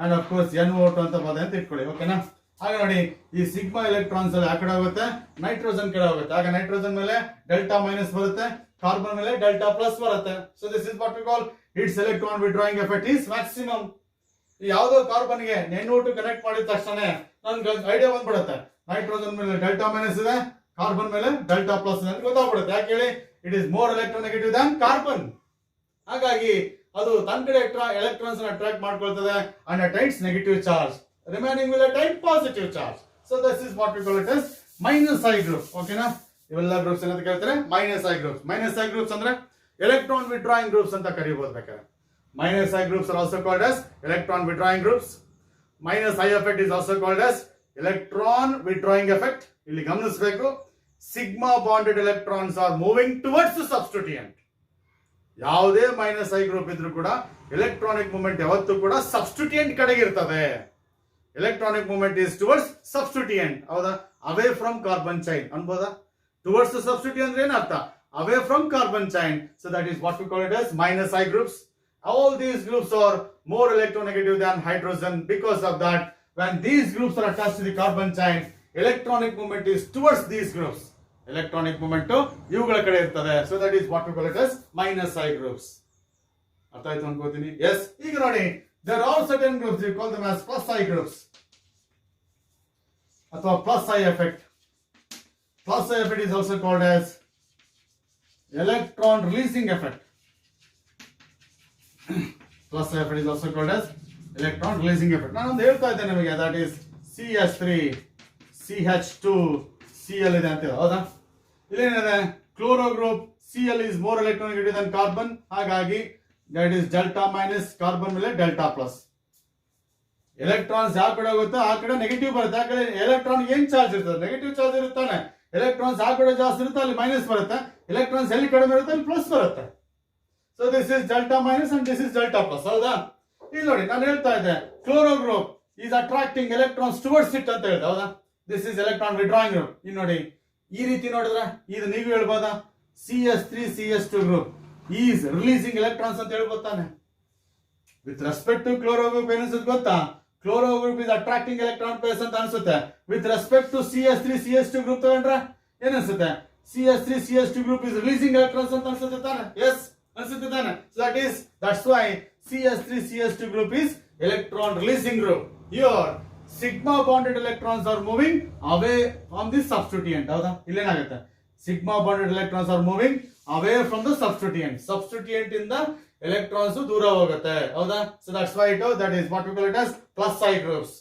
and of course NO2 ಅಂತ ಪದ ಅಂತ ಇಟ್ಕೊಳ್ಳಿ, ಓಕೆನಾ. ಹಾಗೆ ನೋಡಿ, ಈ ಸಿಗ್ಮಾ ಎಲೆಕ್ಟ್ರಾನ್ಸ್ ಆ ಕಡೆ ಹೋಗುತ್ತೆ, ನೈಟ್ರೋಜನ್ ಕಡೆ ಹೋಗುತ್ತೆ. ಆಗ ನೈಟ್ರೋಜನ್ ಮೇಲೆ ಡೆಲ್ಟಾ ಮೈನಸ್ ಬರುತ್ತೆ, ಕಾರ್ಬನ್ ಮೇಲೆ ಡೆಲ್ಟಾ ಪ್ಲಸ್ ಬರುತ್ತೆ. So this is what we call it's electron withdrawing effect is maximum. ಯಾವುದೋ ಕಾರ್ಬನ್ ಗೆ NO2 ಕನೆಕ್ಟ್ ಮಾಡಿದ ತಕ್ಷಣ ನನ್ಗೆ ಐಡಿಯಾ ಬಂದ್ಬಿಡುತ್ತೆ, ನೈಟ್ರೋಜನ್ ಮೇಲೆ ಡೆಲ್ಟಾ ಮೈನಸ್ ಇದೆ, ಕಾರ್ಬನ್ ಮೇಲೆ ಡೆಲ್ಟಾ ಪ್ಲಸ್ ಇದೆ ಅಂತ ಗೊತ್ತಾಗ್ಬಿಡುತ್ತೆ. ಯಾಕೆ ಹೇಳಿ, it is more electronegative than carbon. ಹಾಗಾಗಿ ಅದು ತನ್ನ ಕಡೆ ಎಲೆಕ್ಟ್ರಾನ್ಸ್ ಅಟ್ರಾಕ್ಟ್ ಮಾಡ್ಕೊಳ್ತದೆ and attains negative charge, remaining will attain positive charge. So this is what we call it as minus I group, ಓಕೆನಾ. ಇವೆಲ್ಲ ಗ್ರೂಪ್ಸ್ ಏನಂತ ಕೇಳ್ತಾರೆ, minus I groups. Minus I groups ಅಂದ್ರೆ ಎಲೆಕ್ಟ್ರಾನ್ ವಿಡ್ರಾಯಿಂಗ್ ಗ್ರೂಪ್ಸ್ ಅಂತ ಕರೀಬಹುದು ಬೇಕಾದ್ರೆ. Minus I groups are also called as electron withdrawing groups. Minus I effect is also called as electron withdrawing effect. ಇಲ್ಲಿ ಗಮನಿಸಬೇಕು, sigma bonded electrons are moving towards the substituent. ಯಾವುದೇ minus I group ಇದ್ರೂ ಕೂಡ electronic movement ಯಾವತ್ತೂ ಕೂಡ substituent ಕಡೆಗೆ ಇರ್ತದೆ. Electronic movement is towards substituent, ಹೌದಾ. ಅವೇ ಫ್ರಮ್ ಕಾರ್ಬನ್ ಚೈನ್ ಅನ್ಬೋದಾ. ಟುವರ್ಡ್ಸ್ ದ ಸಬ್ಸ್ಟಿಟ್ಯೂಯೆಂಟ್ ಅಂದ್ರೆ ಏನರ್ಥ, away from carbon chain. So that is what we call it as minus I groups. All these groups are more electronegative than hydrogen. Because of that, when these groups are attached to the carbon chain, electronic movement is towards these groups. Electronic movement ಇವುಗಳ ಕಡೆ ಇರ್ತದೆ. So that is what we call it as minus I groups. ಅರ್ಥ ಆಯ್ತು ಅನ್ಕೋತೀನಿ. Yes. ಈಗ ನೋಡಿ, there are certain groups, we call them as plus I groups ಅಥವಾ plus I effect. Plus I effect is also called as electron releasing effect. Plus effect is also called as electron releasing effect. ನಾನು ಹೇಳ್ತಾ ಇದ್ದೇನೆ ನಿಮಗೆ, that is CH3 CH2 Cl ಇದೆ ಅಂತ, ಹೌದಾ. ಇಲ್ಲೇನಿದೆ, chloro group Cl is more electronegative than carbon. ಹಾಗಾಗಿ that is delta minus, carbon ಮೇಲೆ ಡೆಲ್ಟಾ ಪ್ಲಸ್. ಎಲೆಕ್ಟ್ರಾನ್ಸ್ ಯಾವ ಕಡೆ ಹೋಗುತ್ತೋ ಆ ಕಡೆ ನೆಗೆಟಿವ್ ಬರುತ್ತೆ. ಆ ಕಡೆ ಎಲೆಕ್ಟ್ರಾನ್ ಏನ್ ಚಾರ್ಜ್ ಇರ್ತದೆ, ನೆಗೆಟಿವ್ ಚಾರ್ಜ್ ಇರುತ್ತಾನೆ. ಎಲೆಕ್ಟ್ರಾನ್ಸ್ ಆ ಕಡೆ ಜಾಸ್ತಿ ಇರುತ್ತೆ, ಅಲ್ಲಿ ಮೈನಸ್ ಬರುತ್ತೆ. ಎಲೆಕ್ಟ್ರಾನ್ಸ್ ಎಲ್ಲಿ ಕಡಿಮೆ ಇರುತ್ತೆ, ಅಲ್ಲಿ ಪ್ಲಸ್ ಬರುತ್ತೆ. So this is delta minus and this is delta plus, ಹೌದಾ. ಇಲ್ಲಿ ನೋಡಿ, ನಾನು ಹೇಳ್ತಾ ಇದ್ದೆ, chloro group is attracting electrons towards it ಅಂತ ಹೇಳಿದೆ, ಹೌದಾ. This is electron withdrawing group. ಇಲ್ಲಿ ನೋಡಿ, ಈ ರೀತಿ ನೋಡಿದ್ರೆ ಇದು ನೀವು ಹೇಳ್ಬೋದಾ, CH3 CH2 group is releasing electrons ಅಂತ ಹೇಳ್ಬೋದು ತಾನೆ. With respect to chloro group ಏನಿಸುತ್ತೆ ಗೊತ್ತಾ, chloro group is attracting electron pairs ಅಂತ ಅನ್ಸುತ್ತೆ. With respect to CH3 CH2 group ತಗೊಂಡ್ರೆ ಏನಿಸುತ್ತೆ, CH3 CH2 group is releasing electrons ಅಂತ ಅನ್ಸುತ್ತೆ ತಾನೆ. Yes. So that's why CH3 CH2 group is electron releasing group. Here sigma bonded electrons are moving away from the substituent, ಹೌದಾ. ಇಲ್ಲೇನಾಗುತ್ತೆ, sigma bonded electrons are moving away from the substituent. Substituent ಇಂದ electrons ದೂರ ಹೋಗುತ್ತೆ, ಹೌದಾ. So that's why that is what we call it as plus I groups.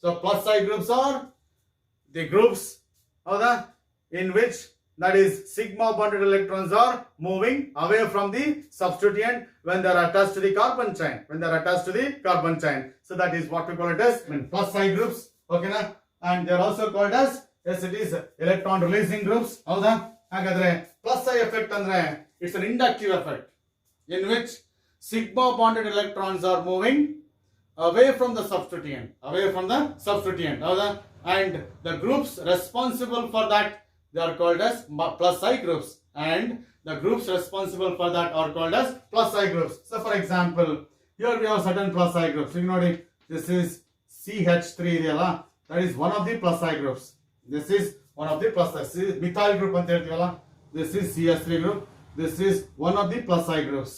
So plus I groups are the groups, ಹೌದಾ, in which that is sigma bonded electrons are moving away from the substituent when they are attached to the carbon chain. When they are attached to the carbon chain. So that is what we call it as plus I groups. Okay na? And they are also called as, yes, it is electron releasing groups. ಹೌದಾ. ಹಾಗಾದ್ರೆ plus I effect ಅಂದ್ರೆ it's an inductive effect in which sigma bonded electrons are moving away from the substituent. Away from the substituent. ಹೌದಾ. And the groups responsible for that, they are called as plus I groups, and the groups responsible for that are called as plus I groups. So for example, here we have certain plus I groups. You know, this is CH3 ಇದೆಯಲ್ಲ, that is one of the plus I groups. This is one of the plus I. This is methyl group ಅಂತ ಹೇಳ್ತೀವಲ್ಲ, this is CH3 group. This is one of the plus I groups.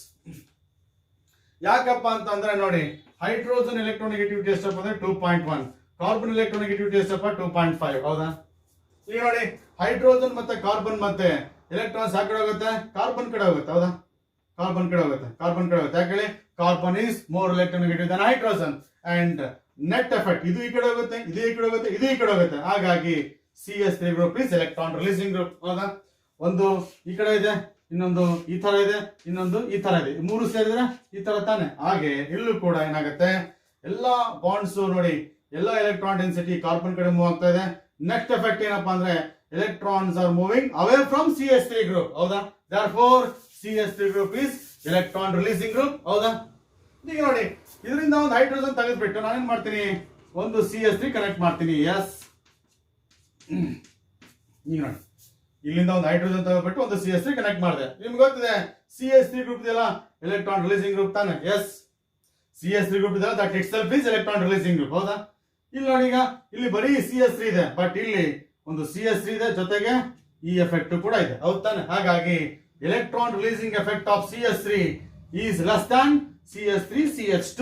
ಯಾಕಪ್ಪ ಅಂತಂದ್ರೆ ನೋಡಿ, hydrogen electronegativity ಎಷ್ಟಪ್ಪ ಅಂದ್ರೆ 2.1, carbon electronegativity ಎಷ್ಟಪ್ಪ 2.5, ಹೌದಾ. ಈಗ ನೋಡಿ, ಹೈಡ್ರೋಜನ್ ಮತ್ತೆ ಕಾರ್ಬನ್ ಮತ್ತೆ ಎಲೆಕ್ಟ್ರಾನ್ಸ್ ಯಾವ ಕಡೆ ಹೋಗುತ್ತೆ, ಕಾರ್ಬನ್ ಕಡೆ ಹೋಗುತ್ತೆ, ಹೌದಾ. ಕಾರ್ಬನ್ ಕಡೆ ಹೋಗುತ್ತೆ, ಕಾರ್ಬನ್ ಕಡೆ ಹೋಗುತ್ತೆ. ಯಾಕೆ ಹೇಳಿ, carbon is more electronegative than hydrogen. And net effect, ಇದು ಈ ಕಡೆ ಹೋಗುತ್ತೆ, ಇದು ಈ ಕಡೆ ಹೋಗುತ್ತೆ, ಇದು ಈ ಕಡೆ ಹೋಗುತ್ತೆ. ಹಾಗಾಗಿ CH3 group is electron releasing group, ಹೌದಾ. ಒಂದು ಈ ಕಡೆ ಇದೆ, ಇನ್ನೊಂದು ಈ ತರ ಇದೆ, ಇನ್ನೊಂದು ಈ ತರ ಇದೆ, ಮೂರು ಸೇರಿದ್ರೆ ಈ ತರ ತಾನೆ. ಹಾಗೆ ಇಲ್ಲೂ ಕೂಡ ಏನಾಗುತ್ತೆ, ಎಲ್ಲಾ ಬಾಂಡ್ಸ್ ನೋಡಿ, ಎಲ್ಲ ಎಲೆಕ್ಟ್ರಾನ್ ಡೆನ್ಸಿಟಿ ಕಾರ್ಬನ್ ಕಡೆ ಮೂವ್ ಆಗ್ತಾ ಇದೆ. ನೆಕ್ಸ್ಟ್ ಎಫೆಕ್ಟ್ ಏನಪ್ಪಾ ಅಂದ್ರೆ electrons are moving away from CH3 group, ಹೌದಾ. Therefore CH3 group is electron releasing group, ಹೌದಾ. ಈಗ ನೋಡಿ, ಇದರಿಂದ ಒಂದು ಹೈಡ್ರೋಜನ್ ತೆಗೆದ್ಬಿಟ್ಟು ನಾನೇನ್ ಮಾಡ್ತೀನಿ, ಒಂದು CH3 ಕನೆಕ್ಟ್ ಮಾಡ್ತೀನಿ. ಎಸ್, ಈಗ ನೋಡಿ ಇಲ್ಲಿಂದ ಒಂದು ಹೈಡ್ರೋಜನ್ ತಗೊಬಿಟ್ಟು ಒಂದು CH3 ಕನೆಕ್ಟ್ ಮಾಡಿದೆ. ನಿಮ್ಗೆ ಗೊತ್ತಿದೆ CH3 ಗ್ರೂಪ್ ಇದೆಯಲ್ಲ ಎಲೆಕ್ಟ್ರಾನ್ ರಿಲೀಸಿಂಗ್ ಗ್ರೂಪ್ ತಾನೆ. ಎಸ್, CH3 ಗ್ರೂಪ್ ಇದೆಯಲ್ಲ that it self is electron releasing group. ಹೌದಾ? ಇಲ್ಲಿ ನೋಡಿ, ಈಗ ಇಲ್ಲಿ ಬರೀ CH3 ಇದೆ, ಬಟ್ ಇಲ್ಲಿ ಒಂದು CH3 ಇದೆ, ಜೊತೆಗೆ ಈ ಎಫೆಕ್ಟ್ ಕೂಡ ಇದೆ. ಹೌದು ತಾನೆ? ಹಾಗಾಗಿ electron releasing effect of CH3 is less than CH3CH2.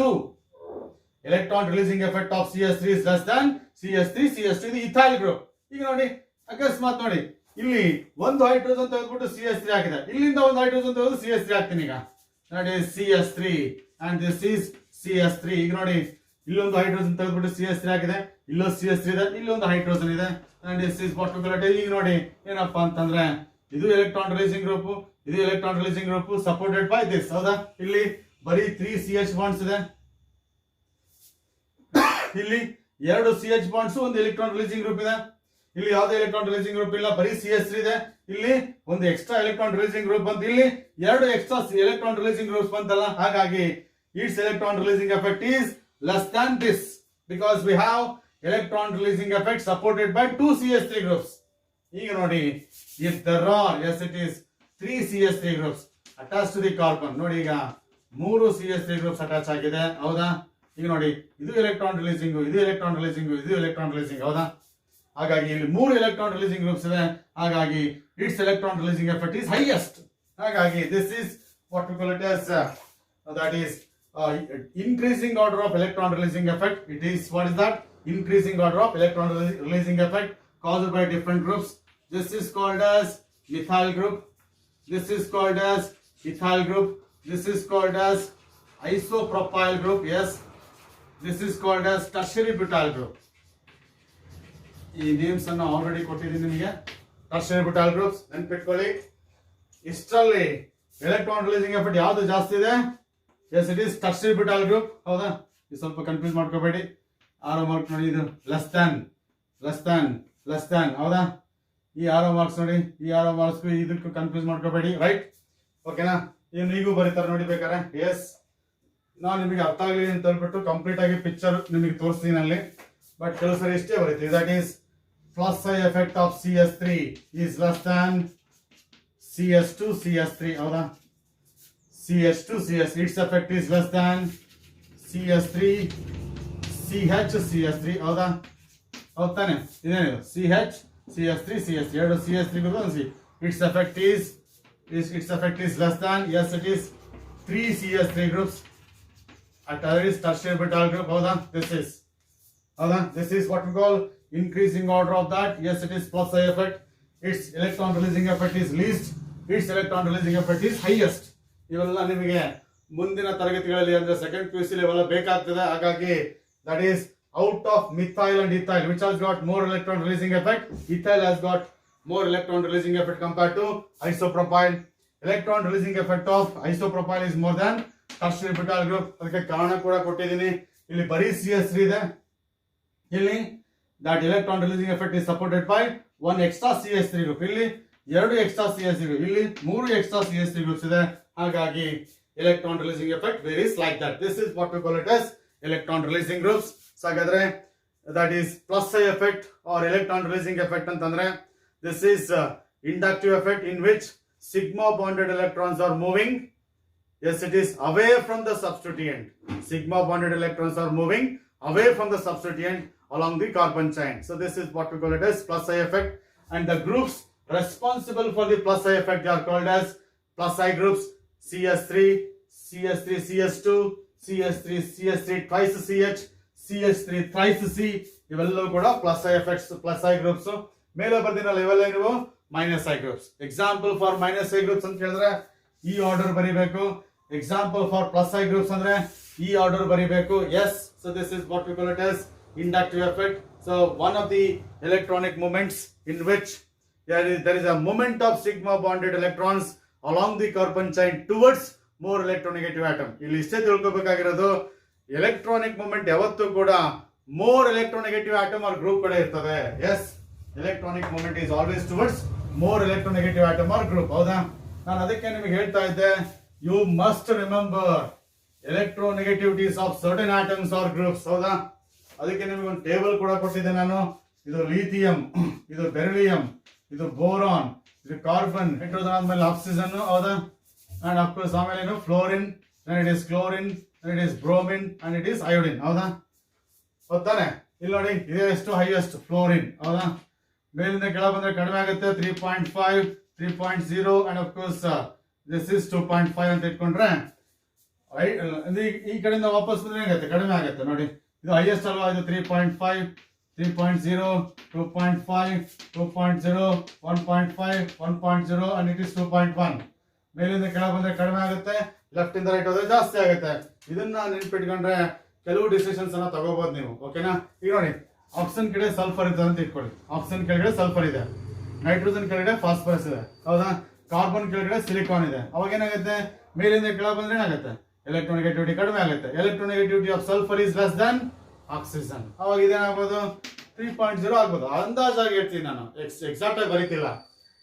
Electron releasing effect of CH3 is less than CH3CH2. ಇದು ಇಥೈಲ್ ಗ್ರೂಪ್. ಈಗ ನೋಡಿ, ಅಕಸ್ಮಾತ್ ನೋಡಿ ಇಲ್ಲಿ ಒಂದು ಹೈಡ್ರೋಜನ್ ತೆಗೆದ್ಬಿಟ್ಟು CH3 ಹಾಕಿದೆ, ಇಲ್ಲಿಂದ ಒಂದು ಹೈಡ್ರೋಜನ್ ತೆಗೆದು CH3 ಹಾಕ್ತೀನಿ. ಈಗ ನೋಡಿ CH3 and this is CH3. ಈಗ ನೋಡಿ ಇಲ್ಲೊಂದು ಹೈಡ್ರೋಜನ್ ತೆಗೆದ್ಬಿಟ್ಟು CH3 ಹಾಕಿದೆ, ಇಲ್ಲೊಂದು CH3 ಇದೆ, ಇಲ್ಲೊಂದು ಹೈಡ್ರೋಜನ್ ಇದೆ. And this is what we call it. ಈಗ ನೋಡಿ ಏನಪ್ಪಾ ಅಂತಂದ್ರೆ ಇದು ಎಲೆಕ್ಟ್ರಾನ್ ರಿಲೀಸಿಂಗ್ ಗ್ರೂಪ್, ಇದು electron releasing group supported by this. ಹೌದಾ? ಇಲ್ಲಿ ಬರೀ 3 CH ಬಾಂಡ್ಸ್ ಇದೆ, ಇಲ್ಲಿ 2 CH ಬಾಂಡ್ಸ್, ಒಂದು ಎಲೆಕ್ಟ್ರಾನ್ ರಿಲೀಸಿಂಗ್ ಗ್ರೂಪ್ ಇದೆ. ಇಲ್ಲಿ ಯಾವುದೇ ಎಲೆಕ್ಟ್ರಾನ್ ರಿಲೀಸಿಂಗ್ ಗ್ರೂಪ್ ಇಲ್ಲ, ಬರೀ CH3 ಇದೆ. ಇಲ್ಲಿ ಒಂದು ಎಕ್ಸ್ಟ್ರಾ ಎಲೆಕ್ಟ್ರಾನ್ ರಿಲೀಸಿಂಗ್ ಗ್ರೂಪ್ ಬಂತು, ಇಲ್ಲಿ 2 ಎಕ್ಸ್ಟ್ರಾ ಎಲೆಕ್ಟ್ರಾನ್ ರಿಲೀಸಿಂಗ್ ಗ್ರೂಪ್ಸ್ ಬಂತಲ್ಲ. ಹಾಗಾಗಿ it's electron releasing effect is less than this because we have electron releasing effect supported by 2 CH3 groups. ಈಗ ನೋಡಿ, if there are, yes it is 3 CH3 groups attach to the carbon. ನೋಡಿ ಈಗ 3 CH3 groups attach ಆಗಿದೆ. ಹೌದಾ? ಈಗ ನೋಡಿ ಇದು electron releasing, ಇದು ಎಲೆಕ್ಟ್ರಾನ್ ರಿಲೀಸಿಂಗ್, ಇದು ಎಲೆಕ್ಟ್ರಾನ್ ರಿಲೀಸಿಂಗ್. ಹೌದಾ? ಹಾಗಾಗಿ ಇಲ್ಲಿ 3 ಎಲೆಕ್ಟ್ರಾನ್ ರಿಲೀಸಿಂಗ್ ಗ್ರೂಪ್ಸ್ ಇದೆ. ಹಾಗಾಗಿ it's electron releasing effect is highest. ಹಾಗಾಗಿ this is what we call it as that is increasing order of electron releasing effect. It is, what is that? Increasing order of electron releasing effect caused by different groups. This is called as methyl group. This is called as ethyl group. This is called as isopropyl group. Yes, this is called as tertiary butyl group. ಈ names ಅನ್ನು already ಕೊಟ್ಟಿದ್ದೀನಿ ನಿಮಗೆ. Tertiary butyl groups ನೆನ್ಪಿಟ್ಕೊಳ್ಳಿ. ಇಷ್ಟರಲ್ಲಿ electron releasing effect ಯಾವ್ದು ಜಾಸ್ತಿ ಇದೆ? Yes, it is tertiary butyl group. ಹೌದಾ? ಇದು ಸ್ವಲ್ಪ ಕನ್ಫ್ಯೂಸ್ ಮಾಡ್ಕೋಬೇಡಿ. ಆರೋ ಮಾರ್ಕ್ ನೋಡಿ, ಇದು ಲೆಸ್ ದ್ಯಾನ್. ಹೌದಾ? ಈ ಆರೋ ಮಾರ್ಕ್ಸ್ ನೋಡಿ, ಈ ಆರೋ ಮಾರ್ಕ್ಸ್ ಇದಕ್ಕೂ ಕನ್ಫ್ಯೂಸ್ ಮಾಡ್ಕೋಬೇಡಿ. ರೈಟ್? ಓಕೆನಾ? ಇನ್ನು ಈಗೂ ಬರೀತಾರೆ ನೋಡಿ ಬೇಕಾರೆ. ಎಸ್, ನಾನು ನಿಮಗೆ ಅರ್ಥ ಆಗಲಿ ಅಂತ ಹೇಳ್ಬಿಟ್ಟು ಕಂಪ್ಲೀಟ್ ಆಗಿ ಪಿಕ್ಚರ್ ನಿಮಗೆ ತೋರಿಸ್ತೀನಿ ಅಲ್ಲಿ. ಬಟ್ ಕೆಲವು ಸರಿ ಇಷ್ಟೇ ಬರೀತೀವಿ. That is plus I effect of CH3 is less than CH2CH3. ಹೌದಾ? CH2CH3 its effect is less than CH3CH3. ಹೌದಾ? ಹೌದಾನೆ? ಇದೇನಿದು CH3CH3 ಎರಡು CH3 ಒಂದು its effect is less than, yes it is 3 CH3 groups at is tertiary butyl group. ಹೌದಾ? This is what we call increasing order of that. Yes, it is plus I effect. Its electron releasing effect is least, its electron releasing effect is highest. ಇವೆಲ್ಲ ನಿಮಗೆ ಮುಂದಿನ ತರಗತಿಗಳಲ್ಲಿ ಅಂದ್ರೆ second PUC level ಬೇಕಾಗ್ತದೆ. ಹಾಗಾಗಿ that is out of methyl and ethyl, which has got more electron releasing effect. Ethyl has got more electron releasing effect compared to isopropyl. Electron releasing effect of isopropyl is more than tertiary butyl group. ಅದಕ್ಕೆ ಕಾರಣ ಕೂಡ ಕೊಟ್ಟಿದ್ದೀನಿ. ಇಲ್ಲಿ ಬರೀ CH3 ಇದೆ, ಇಲ್ಲಿ that electron releasing effect is supported by 1 extra CH3 group. ಇಲ್ಲಿ 2 extra CH3 group, ಇಲ್ಲಿ 3 extra CH3 groups ಇದೆ. ಹಾಗಾಗಿ electron releasing effect varies like that. This is what we call it as electron releasing groups. So ಹಾಗಾದ್ರೆ that is plus I effect or electron releasing effect ಅಂತಂದ್ರೆ this is inductive effect in which sigma bonded electrons are moving. Yes, it is away from the substituent. Sigma bonded electrons are moving away from the substituent along the carbon chain. So this is what we call it as plus I effect, and the groups responsible for the plus I effect are called as plus I groups. CH3, CH3, CH2, CH3, CH3 twice CH, CH3 thrice C. ಇವೆಲ್ಲವೂ ಕೂಡ plus I effects, plus I groups. ಮೇಲೆ ಬರ್ದಿನ level ನೀವು minus I groups. Example for minus I groups ಅಂತ ಹೇಳಿದ್ರೆ ಈ order ಬರಿಬೇಕು. Example for plus I groups ಅಂದ್ರೆ ಈ ಆರ್ಡರ್ ಬರಿಬೇಕು. Yes, so this is what we call it as inductive effect. So one of the electronic moments in which there is a moment of sigma bonded electrons along the carbon chain towards more electronegative atom. ಇಲ್ಲಿ ಇಷ್ಟೇ ತಿಳ್ಕೋಬೇಕಾಗಿರೋದು, electronic moment ಯಾವತ್ತೂ ಕೂಡ more electronegative atom or group ಕಡೆ ಇರ್ತದೆ. Yes, electronic moment is always towards more electronegative atom or group. ಹೌದಾ? ನಾನು ಅದಕ್ಕೆ ನಿಮಗೆ ಹೇಳ್ತಾ ಇದ್ದೆ, you must remember electronegativities of certain atoms or groups. ಹೌದಾ? ಅದಕ್ಕೆ ನಿಮಗೆ ಒಂದು ಟೇಬಲ್ ಕೂಡ ಕೊಟ್ಟಿದ್ದೆ ನಾನು. ಇದು ಲಿಥಿಯಂ, ಇದು ಬೆರಿಲಿಯಂ, ಇದು ಬೋರಾನ್, ಇದು ಕಾರ್ಬನ್, ಹೈಡ್ರೋಜನ್ ಆದ್ಮೇಲೆ ಆಕ್ಸಿಜನ್, ಹೌದಾ? ಅಂಡ್ ಅಫ್ಕೋರ್ಸ್ ಆಮೇಲೆ ಏನು fluorine, then it is chlorine, then it is bromine and it is iodine, ಹೌದಾ? ಗೊತ್ತಾನೆ? ಇಲ್ಲಿ ನೋಡಿ ಇದೇ ಎಷ್ಟು ಹೈಯೆಸ್ಟ್ ಫ್ಲೋರಿನ್, ಹೌದಾ? ಮೇಲಿಂದ ಕೆಳ ಬಂದ್ರೆ ಕಡಿಮೆ ಆಗುತ್ತೆ 3.5, 3.0 ಅಂಡ್ ಅಫ್ಕೋರ್ಸ್ ದಿಸ್ ಇಸ್ 2.5 ಅಂತ ಇಟ್ಕೊಂಡ್ರೆ ಈ ಕಡೆಯಿಂದ ವಾಪಸ್ ಬಂದ್ರೆ ಏನಾಗುತ್ತೆ? ಕಡಿಮೆ ಆಗುತ್ತೆ ನೋಡಿ. ಇದು ಹೈಯೆಸ್ಟ್ ಅಲ್ವಾ? ಇದು 3.5, 3.0, 2.5, 2.0, 1.5, 1.0 and it is 2.1. ಮೇಲಿಂದ ಕೆಳ ಬಂದ್ರೆ ಕಡಿಮೆ ಆಗುತ್ತೆ, ಲೆಫ್ಟ್ ಇಂದ ರೈಟ್ ಹೋದ್ರೆ ಜಾಸ್ತಿ ಆಗುತ್ತೆ. ಇದನ್ನ ನೆನ್ಪಿಟ್ಕೊಂಡ್ರೆ ಕೆಲವು ಡಿಸಿಷನ್ಸ್ ಅನ್ನ ತಗೋಬಹುದು ನೀವು, ಓಕೆನಾ? ಈಗ ನೋಡಿ, ಆಕ್ಸಿಜನ್ ಕೆಳಗೆ ಸಲ್ಫರ್ ಇದೆ ಅಂತ ಇಟ್ಕೊಳ್ಳಿ. ಆಕ್ಸಿಜನ್ ಕೆಳಗಡೆ ಸಲ್ಫರ್ ಇದೆ, ನೈಟ್ರೋಜನ್ ಕೆಳಗಡೆ ಫಾಸ್ಫರಸ್ ಇದೆ, ಹೌದಾ? ಕಾರ್ಬನ್ ಕೆಳಗಡೆ ಸಿಲಿಕಾನ್ ಇದೆ. ಅವಾಗ ಏನಾಗುತ್ತೆ? ಮೇಲಿಂದ ಕೆಳ ಬಂದ್ರೆ ಏನಾಗುತ್ತೆ? ಎಲೆಕ್ಟ್ರೋನೆಗೆಟಿವಿಟಿ ಕಡಿಮೆ ಆಗುತ್ತೆ. Electronegativity of sulphur is less than oxygen. ಅವಾಗ ಇದೇನಾಗ್ಬೋದು? 3.0 ಆಗ್ಬೋದು. ಅಂದಾಜಾಗಿ ಹೇಳ್ತೀನಿ ನಾನು, ಎಕ್ಸಾಕ್ಟ್ ಆಗಿ ಬರೀತಿಲ್ಲ.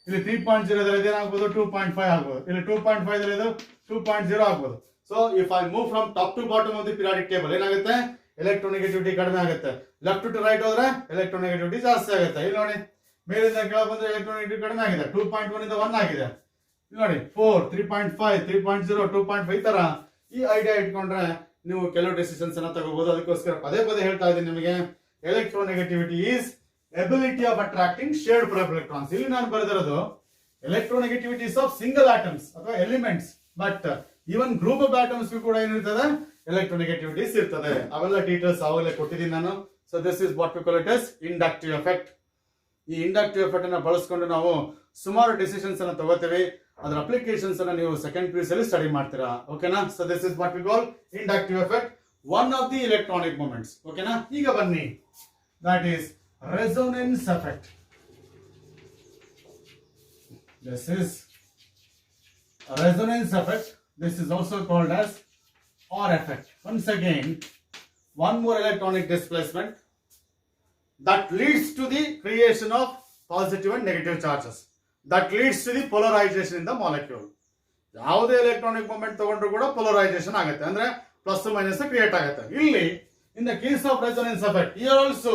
ಇಲ್ಲಿ 3.0 ಇದೇನಾಗ್ಬೋದು? 2.5 ಆಗ್ಬೋದು. ಇಲ್ಲಿ 2.5 ಇದು 2.0 ಆಗ್ಬೋದು. So if I move from top to bottom of the periodic table ಏನಾಗುತ್ತೆ? ಎಲೆಕ್ಟ್ರೋನೆಗೆಟಿವಿಟಿ ಕಡಿಮೆ ಆಗುತ್ತೆ. ಲೆಫ್ಟ್ ಟು ರೈಟ್ ಹೋದ್ರೆ ಎಲೆಕ್ಟ್ರೋನೆಗೆಟಿವಿಟಿ ಜಾಸ್ತಿ ಆಗುತ್ತೆ. ಇಲ್ಲಿ ನೋಡಿ, ಮೇಲಿಂದ ಕೆಳ ಬಂದ್ರೆ ಎಲೆಕ್ಟ್ರೋನೆಗೆಟಿವಿಟಿ ಕಡಿಮೆ ಆಗಿದೆ, 2.1 ಇಂದ 1 ಆಗಿದೆ. ಇಲ್ಲಿ ನೋಡಿ 4, 3.5, 3.0, 2.5 ಈ ತರ ಈ ಐಡಿಯಾ ಇಟ್ಕೊಂಡ್ರೆ ನೀವು ಕೆಲವು ಡಿಸಿಷನ್ಸ್ ಅನ್ನ ತಗೋಬಹುದು. ಅದಕ್ಕೋಸ್ಕರ ಪದೇ ಪದೇ ಹೇಳ್ತಾ ಇದ್ದೀನಿ ನಿಮಗೆ, electronegativity is ability of attracting shared prime electrons. ಇಲ್ಲಿ ನಾನು ಬರೆದಿರೋದು ಎಲೆಕ್ಟ್ರೋನೆಗೆಟಿವಿಟೀಸ್ ಆಫ್ ಸಿಂಗಲ್ ಆಟಮ್ಸ್ ಅಥವಾ elements, but even group of atoms ಕೂಡ ಏನಿರ್ತದೆ? ಎಲೆಕ್ಟ್ರೋನೆಗೆಟಿವಿಟೀಸ್ ಇರ್ತದೆ. ಅವೆಲ್ಲ ಡೀಟೇಲ್ಸ್ ಅವಾಗಲೇ ಕೊಟ್ಟಿದ್ದೀನಿ ನಾನು. So this is what we call it as inductive effect. ಈ ಇಂಡಕ್ಟಿವ್ ಎಫೆಕ್ಟ್ ಅನ್ನ ಬಳಸ್ಕೊಂಡು ನಾವು ಸುಮಾರು ಡಿಸಿಷನ್ಸ್ ಅನ್ನ ತಗೋತೀವಿ. ಅದರ ಅಪ್ಲಿಕೇಶನ್ಸ್ ಅನ್ನ ನೀವು ಸೆಕೆಂಡ್ ಪೀಸ್ ಅಲ್ಲಿ ಸ್ಟಡಿ ಮಾಡ್ತೀರಾ, ಓಕೆನಾ? So this is what we call inductive effect, one of the electronic moments, ಓಕೆನಾ? ಈಗ ಬನ್ನಿ, that is resonance effect. This is a resonance effect. This is also called as OR effect. Once again, one more electronic displacement that leads to the creation of positive and negative charges. That leads to the polarization in the molecule. ಯಾವುದೇ electronic moment ತಗೊಂಡ್ರು ಕೂಡ polarisation ಆಗುತ್ತೆ, ಅಂದ್ರೆ plus minus create ಆಗುತ್ತೆ. ಇಲ್ಲಿ in the case of resonance effect, here also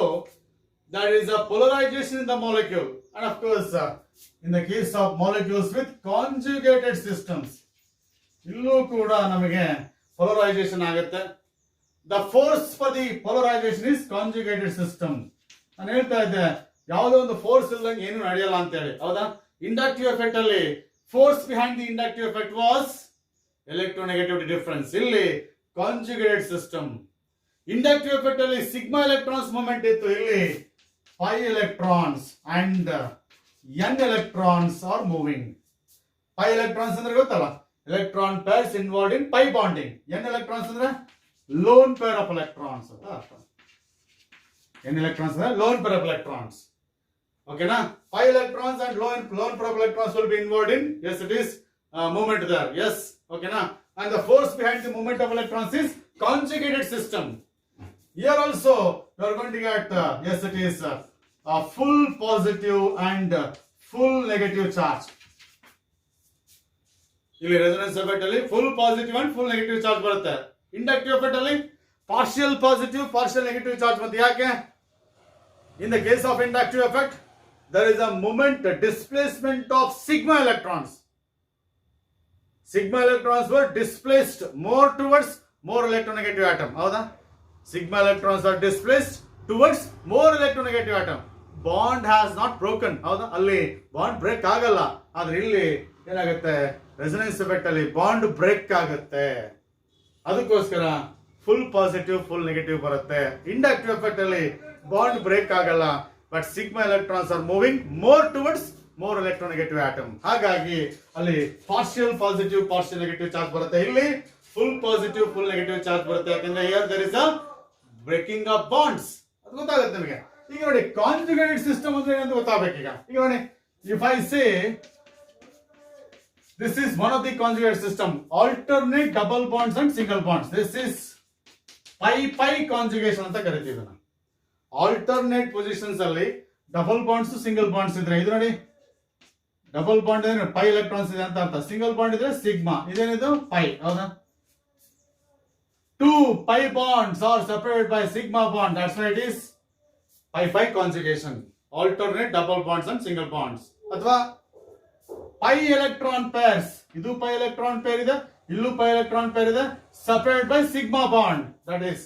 there is a polarization in the molecule, and of course in the case of molecules with conjugated systems ಇಲ್ಲೂ ಕೂಡ ನಮಗೆ polarization ಆಗುತ್ತೆ. The force for the polarization is conjugated system. ನಾನು ಹೇಳ್ತಾ ಇದ್ದೆ, ಯಾವುದೋ ಒಂದು force ಇಲ್ಲದಂಗೆ ಏನು ನಡೆಯಲ್ಲ ಅಂತ ಹೇಳಿ, ಹೌದಾ? ಇಂಡಕ್ಟಿವ್ ಎಫೆಕ್ಟ್ ಅಲ್ಲಿ force behind the inductive effect was electronegativity difference. ಇಲ್ಲಿ ಕಾಂಜುಗೇಟೆಡ್ ಸಿಸ್ಟಮ್. ಇಂಡಕ್ಟಿವ್ ಎಫೆಕ್ಟ್ ಅಲ್ಲಿ ಸಿಗ್ಮಾ ಎಲೆಕ್ಟ್ರಾನ್ಸ್ ಮೂಮೆಂಟ್ ಇತ್ತು, ಇಲ್ಲಿ pi electrons and n electrons are moving. Pi electrons ಅಂದ್ರೆ ಗೊತ್ತಲ್ಲ, electron pairs involved in pi bonding. n electrons ಅಂದ್ರೆ lone pair of electrons ಅಂತ ಅರ್ಥ. n electrons ಅಂದ್ರೆ lone pair of electrons, ಓಕೆನಾ? pi electrons and lone pair of electrons will be involved in, yes, it is movement there, yes, ಓಕೆನಾ? and the force behind the movement of electrons is conjugated system. Here also you are going to get yes, it is a full positive and full negative charge. ಇಲ್ಲಿ resonance effect ಅಲ್ಲಿ full positive and full negative charge ಬರುತ್ತೆ. Inductive effect ಅಲ್ಲಿ partial positive partial negative charge ಬರುತ್ತೆ. ಯಾಕೆ? ಇನ್ the case of inductive effect there is a moment displacement of sigma electrons. Sigma electrons were displaced more towards more electronegative atom, ಹೌದಾ? Sigma electrons are displaced towards more electronegative atom. Bond has not broken, ಹೌದಾ? ಅಲ್ಲಿ bond break ಆಗಲ್ಲ, ಆದ್ರೆ ಇಲ್ಲಿ ಏನಾಗುತ್ತೆ? Resonance effect ಅಲ್ಲಿ bond break ಆಗುತ್ತೆ. ಅದಕ್ಕೋಸ್ಕರ ಫುಲ್ ಪಾಸಿಟಿವ್ ಫುಲ್ ನೆಗೆಟಿವ್ ಬರುತ್ತೆ. ಇಂಡಕ್ಟಿವ್ ಎಫೆಕ್ಟ್ ಅಲ್ಲಿ ಬಾಂಡ್ ಬ್ರೇಕ್ ಆಗಲ್ಲ, but sigma electrons are moving more towards more electronegative atom. ಹಾಗಾಗಿ ಅಲ್ಲಿ partial positive partial negative charge ಬರುತ್ತೆ, ಇಲ್ಲಿ full positive full negative charge ಬರುತ್ತೆ. ಯಾಕಂದ್ರೆ here there is a breaking of bonds. ಅದು ಗೊತ್ತಾಗುತ್ತೆ ನಿಮಗೆ. ಈಗ ನೋಡಿ, ಕಾಂಜುಗೇಟೆಡ್ ಸಿಸ್ಟಮ್ ಅಂದ್ರೆ ಏನಂತ ಗೊತ್ತಾಗಬೇಕು. ಈಗ ನೋಡಿ, if I say this is one of the conjugate system, alternate double bonds and single bonds. This is pi conjugation ಅಂತ ಕರಿತೀವಿ ನಾವು. ಆಲ್ಟರ್ನೇಟ್ ಪೊಸಿಷನ್ಸ್ ಅಲ್ಲಿ ಡಬಲ್ ಬಾಂಡ್ಸ್ ಸಿಂಗಲ್ ಬಾಂಡ್ಸ್ ಇದ್ರೆ, ಇದು ನೋಡಿ, ಡಬಲ್ ಬಾಂಡ್ ಇದ್ರೆ ಪೈ ಎಲೆಕ್ಟ್ರಾನ್ಸ್ ಇದೆ ಅಂತ ಅರ್ಥ. ಸಿಂಗಲ್ ಬಾಂಡ್ ಇದ್ರೆ ಸಿಗ್ಮಾ, ಇದೇನಿದು ಪೈ, ಹೌದಾ? Two pi bonds are separated by sigma bond. That's why it is pi conjugation, alternate double bonds and single bonds. ಅಥವಾ pi electron pairs, ಇದು pi electron pair ಇದೆ, ಇಲ್ಲೂ pi electron pair ಇದೆ, separated by sigma bond, that is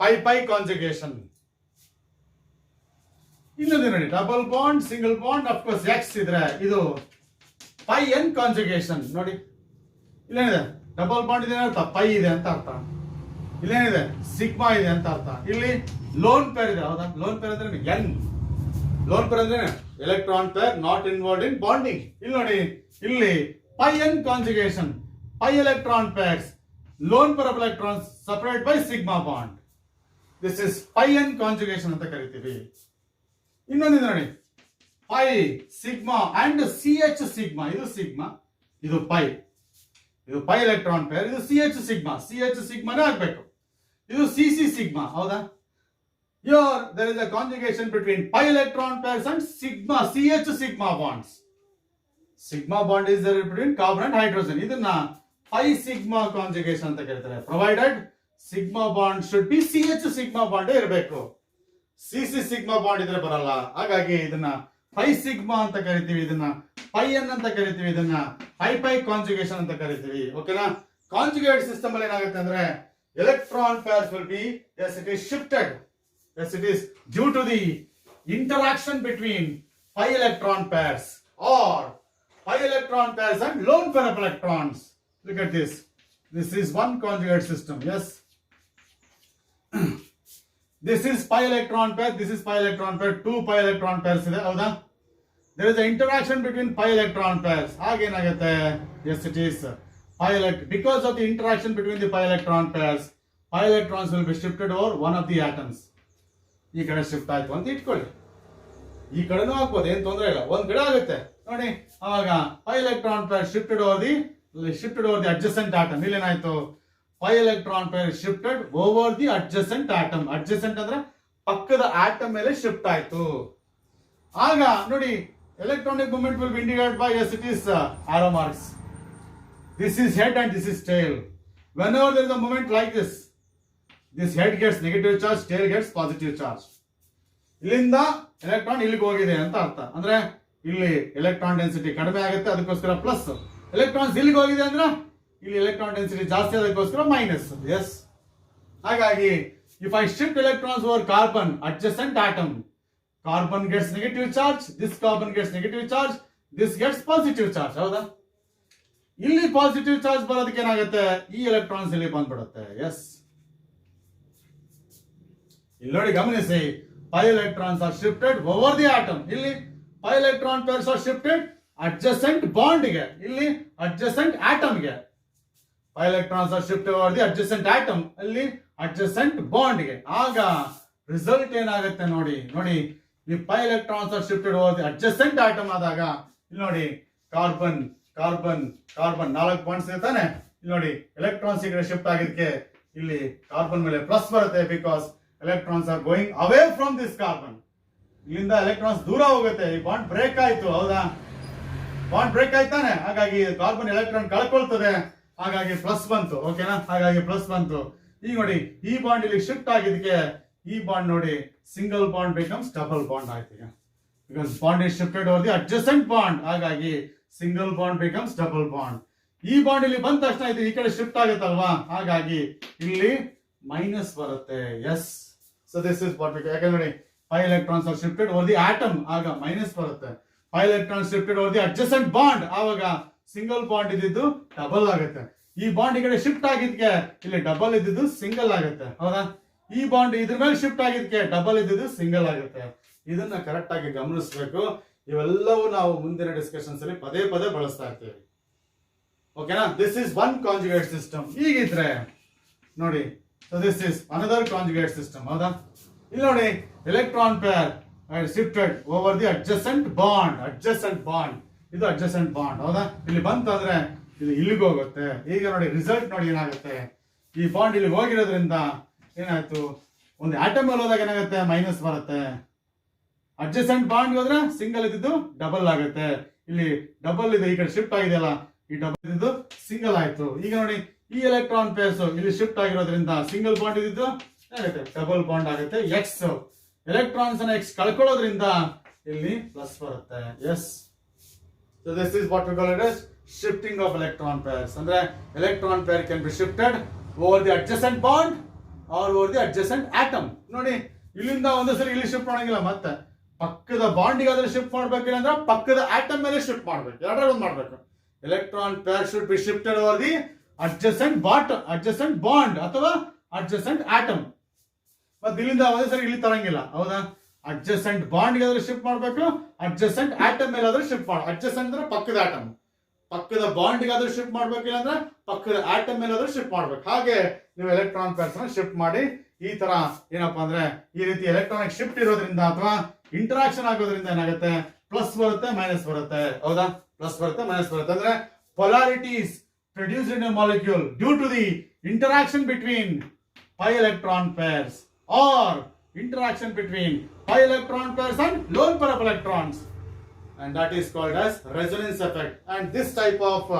pi conjugation. ಇನ್ನೊಂದು ನೋಡಿ, double bond single bond, of course X ಇದ್ರೆ ಇದು pi n conjugation. ನೋಡಿ ಇಲ್ಲೇನಿದೆ, ಡಬಲ್ ಬಾಂಡ್ ಇದೆ ಅರ್ಥ, ಪೈ ಇದೆ ಅಂತ ಅರ್ಥ, ಇಲ್ಲೇನಿದೆ ಸಿಗ್ಮಾ ಇದೆ ಅಂತ ಅರ್ಥ, ಇಲ್ಲಿ ಲೋನ್ ಪೇರ್ ಇದೆ. ಹೌದಾ, ಲೋನ್ ಪೇರ್ ಅಂದ್ರೆ ಎನ್, ಲೋನ್ ಪೇರ್ ಅಂದ್ರೆ electron pair not involved in bonding. ಇಲ್ಲಿ ನೋಡಿ, ಇಲ್ಲಿ pi n conjugation, pi electron pairs, lone pair of electrons separated by sigma bond. This is pi n conjugation ಅಂತ ಕರಿತೀವಿ. ಇನ್ನೊಂದು ನೋಡಿ, pi sigma and ch sigma, ಇದು sigma, ಇದು pi, ಇದು pi electron pair, ಇದು ch sigmaನೇ ಆಗ್ಬೇಕು, ಇದು cc sigma. ಹೌದಾ, here there is a conjugation between pi electron pairs and sigma ch sigma bonds. Sigma bond is there between carbon and hydrogen. ಇದನ್ನ pi sigma conjugation ಅಂತ ಕರೀತಾರೆ, provided sigma bond should be ch sigma bond ಇರಬೇಕು, cc sigma bond ಇದ್ರೆ ಬರಲ್ಲ. ಹಾಗಾಗಿ ಇದನ್ನ pi sigma ಅಂತ ಕರಿತೀವಿ, ಇದನ್ನ pi n ಅಂತ ಕರಿತೀವಿ, ಇದನ್ನ pi conjugation ಅಂತ ಕರಿತೀವಿ. ಓಕೆನಾ? ಕಾಂಜುಗೇಟ್ ಸಿಸ್ಟಮ್ ಅಲ್ಲಿ ಏನಾಗುತ್ತೆ ಅಂದ್ರೆ, electron pairs will be, yes it is shifted, yes it is due to the interaction between pi electron pairs or pi electron pairs and lone pair of electrons. Look at this. This is one conjugate system. Yes. This is pi electron pair. This is pi electron pair. Two pi electron pairs ಇದೆ. ಹೌದಾ? There is an interaction between pi electron pairs. ಆಗೇನಾಗುತ್ತೆ? Yes, it is because of the interaction between the pi electron pairs, pi electrons will be shifted over one of the atoms. ಈ ಕಡೆ shift ಆಯ್ತು ಅಂತ ಇಟ್ಕೊಳ್ಳಿ, ಈ ಕಡೆನೂ ಆಗ್ಬೋದು, ಏನ್ ತೊಂದರೆ ಇಲ್ಲ, ಒಂದ್ ಕಡೆ ಆಗುತ್ತೆ ನೋಡಿ. ಅವಾಗ pi electron pair shifted over the adjacent atom. ಇಲ್ಲೇನಾಯ್ತು, pi electron pair shifted over the adjacent atom. adjacent ಅಂದ್ರೆ ಪಕ್ಕದ ಆಟಮ್ ಮೇಲೆ ಶಿಫ್ಟ್ ಆಯ್ತು. ಆಗ ನೋಡಿ, electronic movement will be indicated by, yes it is arrow marks. This is head and this is tail. Whenever there is a movement like this head gets negative charge, tail gets positive charge. ಇಲ್ಲಿಂದ electron ಇಲ್ಲಿಗೆ ಹೋಗಿದೆ ಅಂತ ಅರ್ಥ. ಅಂದ್ರೆ ಇಲ್ಲಿ electron density ಕಡಿಮೆ ಆಗುತ್ತೆ, ಅದಕ್ಕೋಸ್ಕರ ಪ್ಲಸ್. ಎಲೆಕ್ಟ್ರಾನ್ಸ್ ಇಲ್ಲಿಗೆ ಹೋಗಿದೆ ಅಂದ್ರೆ ಇಲ್ಲಿ ಎಲೆಕ್ಟ್ರಾನ್ ಡೆನ್ಸಿಟಿ ಜಾಸ್ತಿ, ಅದಕ್ಕೋಸ್ಕರ ಮೈನಸ್. ಎಸ್, ಹಾಗಾಗಿ if I shift electrons over carbon adjacent atom, carbon gets negative charge, this carbon gets negative charge, this gets positive charge. ಹೌದಾ? ಇಲ್ಲಿ ಪಾಸಿಟಿವ್ ಚಾರ್ಜ್ ಬರೋದಕ್ಕೆ ಏನಾಗುತ್ತೆ, ಈ ಎಲೆಕ್ಟ್ರಾನ್ಸ್ ಇಲ್ಲಿ ಬಂದ್ಬಿಡುತ್ತೆ. ಎಸ್, ಇಲ್ಲಿ ನೋಡಿ ಗಮನಿಸಿ, pi electrons are shifted over the atom. ಇಲ್ಲಿ pi electron pairs are shifted adjacent bond ಗೆ, ಇಲ್ಲಿ adjacent atom ಗೆ. pi electrons are shifted over the adjacent atom, ಅಲ್ಲಿ adjacent bond ಗೆ. ಆಗ ರಿಸಲ್ಟ್ ಏನಾಗುತ್ತೆ ನೋಡಿ, ಈ pi electrons are shifted over the adjacent atom ಆದಾಗ ಇಲ್ಲಿ ನೋಡಿ, ಕಾರ್ಬನ್ 4 ಬಾಂಡ್ಸ್ ಇರ್ತಾನೆ. ಇಲ್ಲಿ ನೋಡಿ, ಎಲೆಕ್ಟ್ರಾನ್ಸ್ ಈ ಕಡೆ ಶಿಫ್ಟ್ ಆಗಿದ್ದಕ್ಕೆ ಇಲ್ಲಿ ಕಾರ್ಬನ್ ಮೇಲೆ ಪ್ಲಸ್ ಬರುತ್ತೆ, because electrons are going away from this carbon. ಇಲ್ಲಿಂದ ಎಲೆಕ್ಟ್ರಾನ್ಸ್ ದೂರ ಹೋಗುತ್ತೆ, ಈ ಬಾಂಡ್ ಬ್ರೇಕ್ ಆಯ್ತು. ಹೌದಾ, ಬಾಂಡ್ ಬ್ರೇಕ್ ಆಯ್ತಾನೆ, ಹಾಗಾಗಿ ಕಾರ್ಬನ್ ಎಲೆಕ್ಟ್ರಾನ್ ಕಳ್ಕೊಳ್ತದೆ, ಹಾಗಾಗಿ ಪ್ಲಸ್ ಬಂತು. ಓಕೆನಾ? ಹಾಗಾಗಿ ಪ್ಲಸ್ ಬಂತು. ಈಗ ನೋಡಿ, ಈ ಬಾಂಡ್ ಇಲ್ಲಿ ಶಿಫ್ಟ್ ಆಗಿದ್ದಕ್ಕೆ ಈ ಬಾಂಡ್ ನೋಡಿ, single bond becomes double bond ಆಯ್ತು. ಈಗ because bond is shifted over the adjacent bond, ಹಾಗಾಗಿ single bond becomes double bond. ಈ ಬಾಂಡ್ ಇಲ್ಲಿ ಬಂದ ತಕ್ಷಣ ಇದು ಈ ಕಡೆ ಶಿಫ್ಟ್ ಆಗುತ್ತಲ್ವಾ, ಹಾಗಾಗಿ ಇಲ್ಲಿ ಮೈನಸ್ ಬರುತ್ತೆ. Yes, so this is what we can, ಯಾಕಂದ್ರೆ pi electrons are shifted over the atom, ಆಗ ಮೈನಸ್ ಬರುತ್ತೆ. pi electrons shifted over the adjacent bond, ಆವಾಗ ಸಿಂಗಲ್ ಬಾಂಡ್ ಇದ್ದಿದ್ದು ಡಬಲ್ ಆಗುತ್ತೆ. ಈ ಬಾಂಡ್ ಈ ಕಡೆ ಶಿಫ್ಟ್ ಆಗಿದ್ಕೆ ಇಲ್ಲಿ ಡಬಲ್ ಇದ್ದಿದ್ದು ಸಿಂಗಲ್ ಆಗುತ್ತೆ. ಹೌದಾ? ಈ ಬಾಂಡ್ ಇದ್ರ ಮೇಲೆ ಶಿಫ್ಟ್ ಆಗಿದ್ಕೆ ಡಬಲ್ ಇದ್ದಿದ್ದು ಸಿಂಗಲ್ ಆಗುತ್ತೆ. ಇದನ್ನ ಕರೆಕ್ಟ್ ಆಗಿ ಗಮನಿಸಬೇಕು. ಇವೆಲ್ಲವೂ ನಾವು ಮುಂದಿನ ಡಿಸ್ಕಷನ್ಸ್ ಅಲ್ಲಿ ಪದೇ ಬಳಸ್ತಾ ಇರ್ತೀವಿ. ಓಕೆನಾ? This is one conjugate system. ಹೀಗಿದ್ರೆ ನೋಡಿ, so this is another conjugate system. ಹೌದಾ? ಇಲ್ಲಿ ನೋಡಿ, electron pair shifted over the adjacent bond. ಇದು adjacent bond. ಹೌದಾ? ಇಲ್ಲಿ ಬಂತಂದ್ರೆ ಇದು ಇಲ್ಲಿಗೆ ಹೋಗುತ್ತೆ. ಈಗ ನೋಡಿ, ರಿಸಲ್ಟ್ ನೋಡಿ ಏನಾಗುತ್ತೆ, ಈ ಬಾಂಡ್ ಇಲ್ಲಿ ಹೋಗಿರೋದ್ರಿಂದ ಏನಾಯ್ತು, ಒಂದು ಆಟಮ್ ಅಲ್ಲಿ ಹೋದಾಗ ಏನಾಗುತ್ತೆ, ಮೈನಸ್ ಬರುತ್ತೆ. ಅಡ್ಜಸೆಂಟ್ ಬಾಂಡ್ ಹೋದ್ರೆ ಸಿಂಗಲ್ ಇದ್ದಿದ್ದು ಡಬಲ್ ಆಗುತ್ತೆ. ಇಲ್ಲಿ ಡಬಲ್ ಇದೆ, ಈ ಕಡೆ ಶಿಫ್ಟ್ ಆಗಿದೆಯಲ್ಲ, ಈ ಡಬಲ್ ಇದ್ದಿದ್ದು ಸಿಂಗಲ್ ಆಯ್ತು. ಈಗ ನೋಡಿ, ಈ ಎಲೆಕ್ಟ್ರಾನ್ ಪೇರ್ಸ್ ಇಲ್ಲಿ ಶಿಫ್ಟ್ ಆಗಿರೋದ್ರಿಂದ ಸಿಂಗಲ್ ಬಾಂಡ್ ಇದ್ದಿದ್ದು ಏನಾಗುತ್ತೆ, ಡಬಲ್ ಬಾಂಡ್ ಆಗುತ್ತೆ. ಎಕ್ಸ್ ಎಲೆಕ್ಟ್ರಾನ್ಸ್ ಅನ್ನ ಎಕ್ಸ್ ಕಳ್ಕೊಳ್ಳೋದ್ರಿಂದ ಇಲ್ಲಿ ಪ್ಲಸ್ ಬರುತ್ತೆ. Yes, so this is what we call it as shifting of electron pairs. ಅಂದ್ರೆ electron pair can be shifted over the adjacent bond or over the adjacent atom. ನೋಡಿ ಇಲ್ಲಿಂದ ಒಂದು ಸರಿ ಇಲ್ಲಿ ಶಿಫ್ಟ್ ಮಾಡಂಗಿಲ್ಲ, ಮತ್ತೆ ಪಕ್ಕದ ಬಾಂಡಿಗಾದ್ರೆ ಶಿಫ್ಟ್ ಮಾಡ್ಬೇಕಿಲ್ಲ ಅಂದ್ರೆ ಪಕ್ಕದ ಆಟಮ್ ಮೇಲೆ ಶಿಫ್ಟ್ ಮಾಡ್ಬೇಕು, ಎರಡರ ಒಂದು ಮಾಡ್ಬೇಕು. Electron pair should be shifted over the adjacent bond ಅಥವಾ adjacent atom. ಮತ್ತೆ ಇಲ್ಲಿಂದ ಒಂದೇ ಸರಿ ಇಲ್ಲಿ ತರಂಗಿಲ್ಲ, ಹೌದಾ? ಅಡ್ಜಸೆಂಟ್ ಬಾಂಡ್ ಗಾದ್ರೆ ಶಿಫ್ಟ್ ಮಾಡ್ಬೇಕು, ಅಡ್ಜಸೆಂಟ್ ಆಟಮ್ ಮೇಲಾದ್ರೂ ಶಿಫ್ಟ್ ಮಾಡ. ಅಡ್ಜಸೆಂಟ್ ಅಂದ್ರೆ ಪಕ್ಕದ ಆಟಮ್, ಪಕ್ಕದ ಬಾಂಡ್ ಗಾದ್ರೂ ಶಿಫ್ಟ್ ಮಾಡ್ಬೇಕಿಲ್ಲ ಅಂದ್ರೆ ಪಕ್ಕದ ಆಟಮ್ ಮೇಲಾದ್ರೂ ಶಿಫ್ಟ್ ಮಾಡ್ಬೇಕು. ಹಾಗೆ ನೀವು ಎಲೆಕ್ಟ್ರಾನ್ ಪೇರ್ಸ್ ನ ಶಿಫ್ಟ್ ಮಾಡಿ ಈ ತರ ಏನಪ್ಪಾ ಅಂದ್ರೆ ಈ ರೀತಿ ಎಲೆಕ್ಟ್ರಾನಿಕ್ ಶಿಫ್ಟ್ ಇರೋದ್ರಿಂದ ಅಥವಾ ಇಂಟರಾಕ್ಷನ್ ಆಗೋದ್ರಿಂದ ಏನಾಗುತ್ತೆ, ಪ್ಲಸ್ ಬರುತ್ತೆ ಮೈನಸ್ ಬರುತ್ತೆ, ಹೌದಾ? ಪ್ಲಸ್ ಬರುತ್ತೆ ಮೈನಸ್ ಬರುತ್ತೆ. ಅಂದ್ರೆ ಪೊಲಾರಿಟೀಸ್ produced in a molecule due to the interaction between pi electron pairs or interaction between pi electron pairs and lone pair of electrons, and that is called as resonance effect. And this type of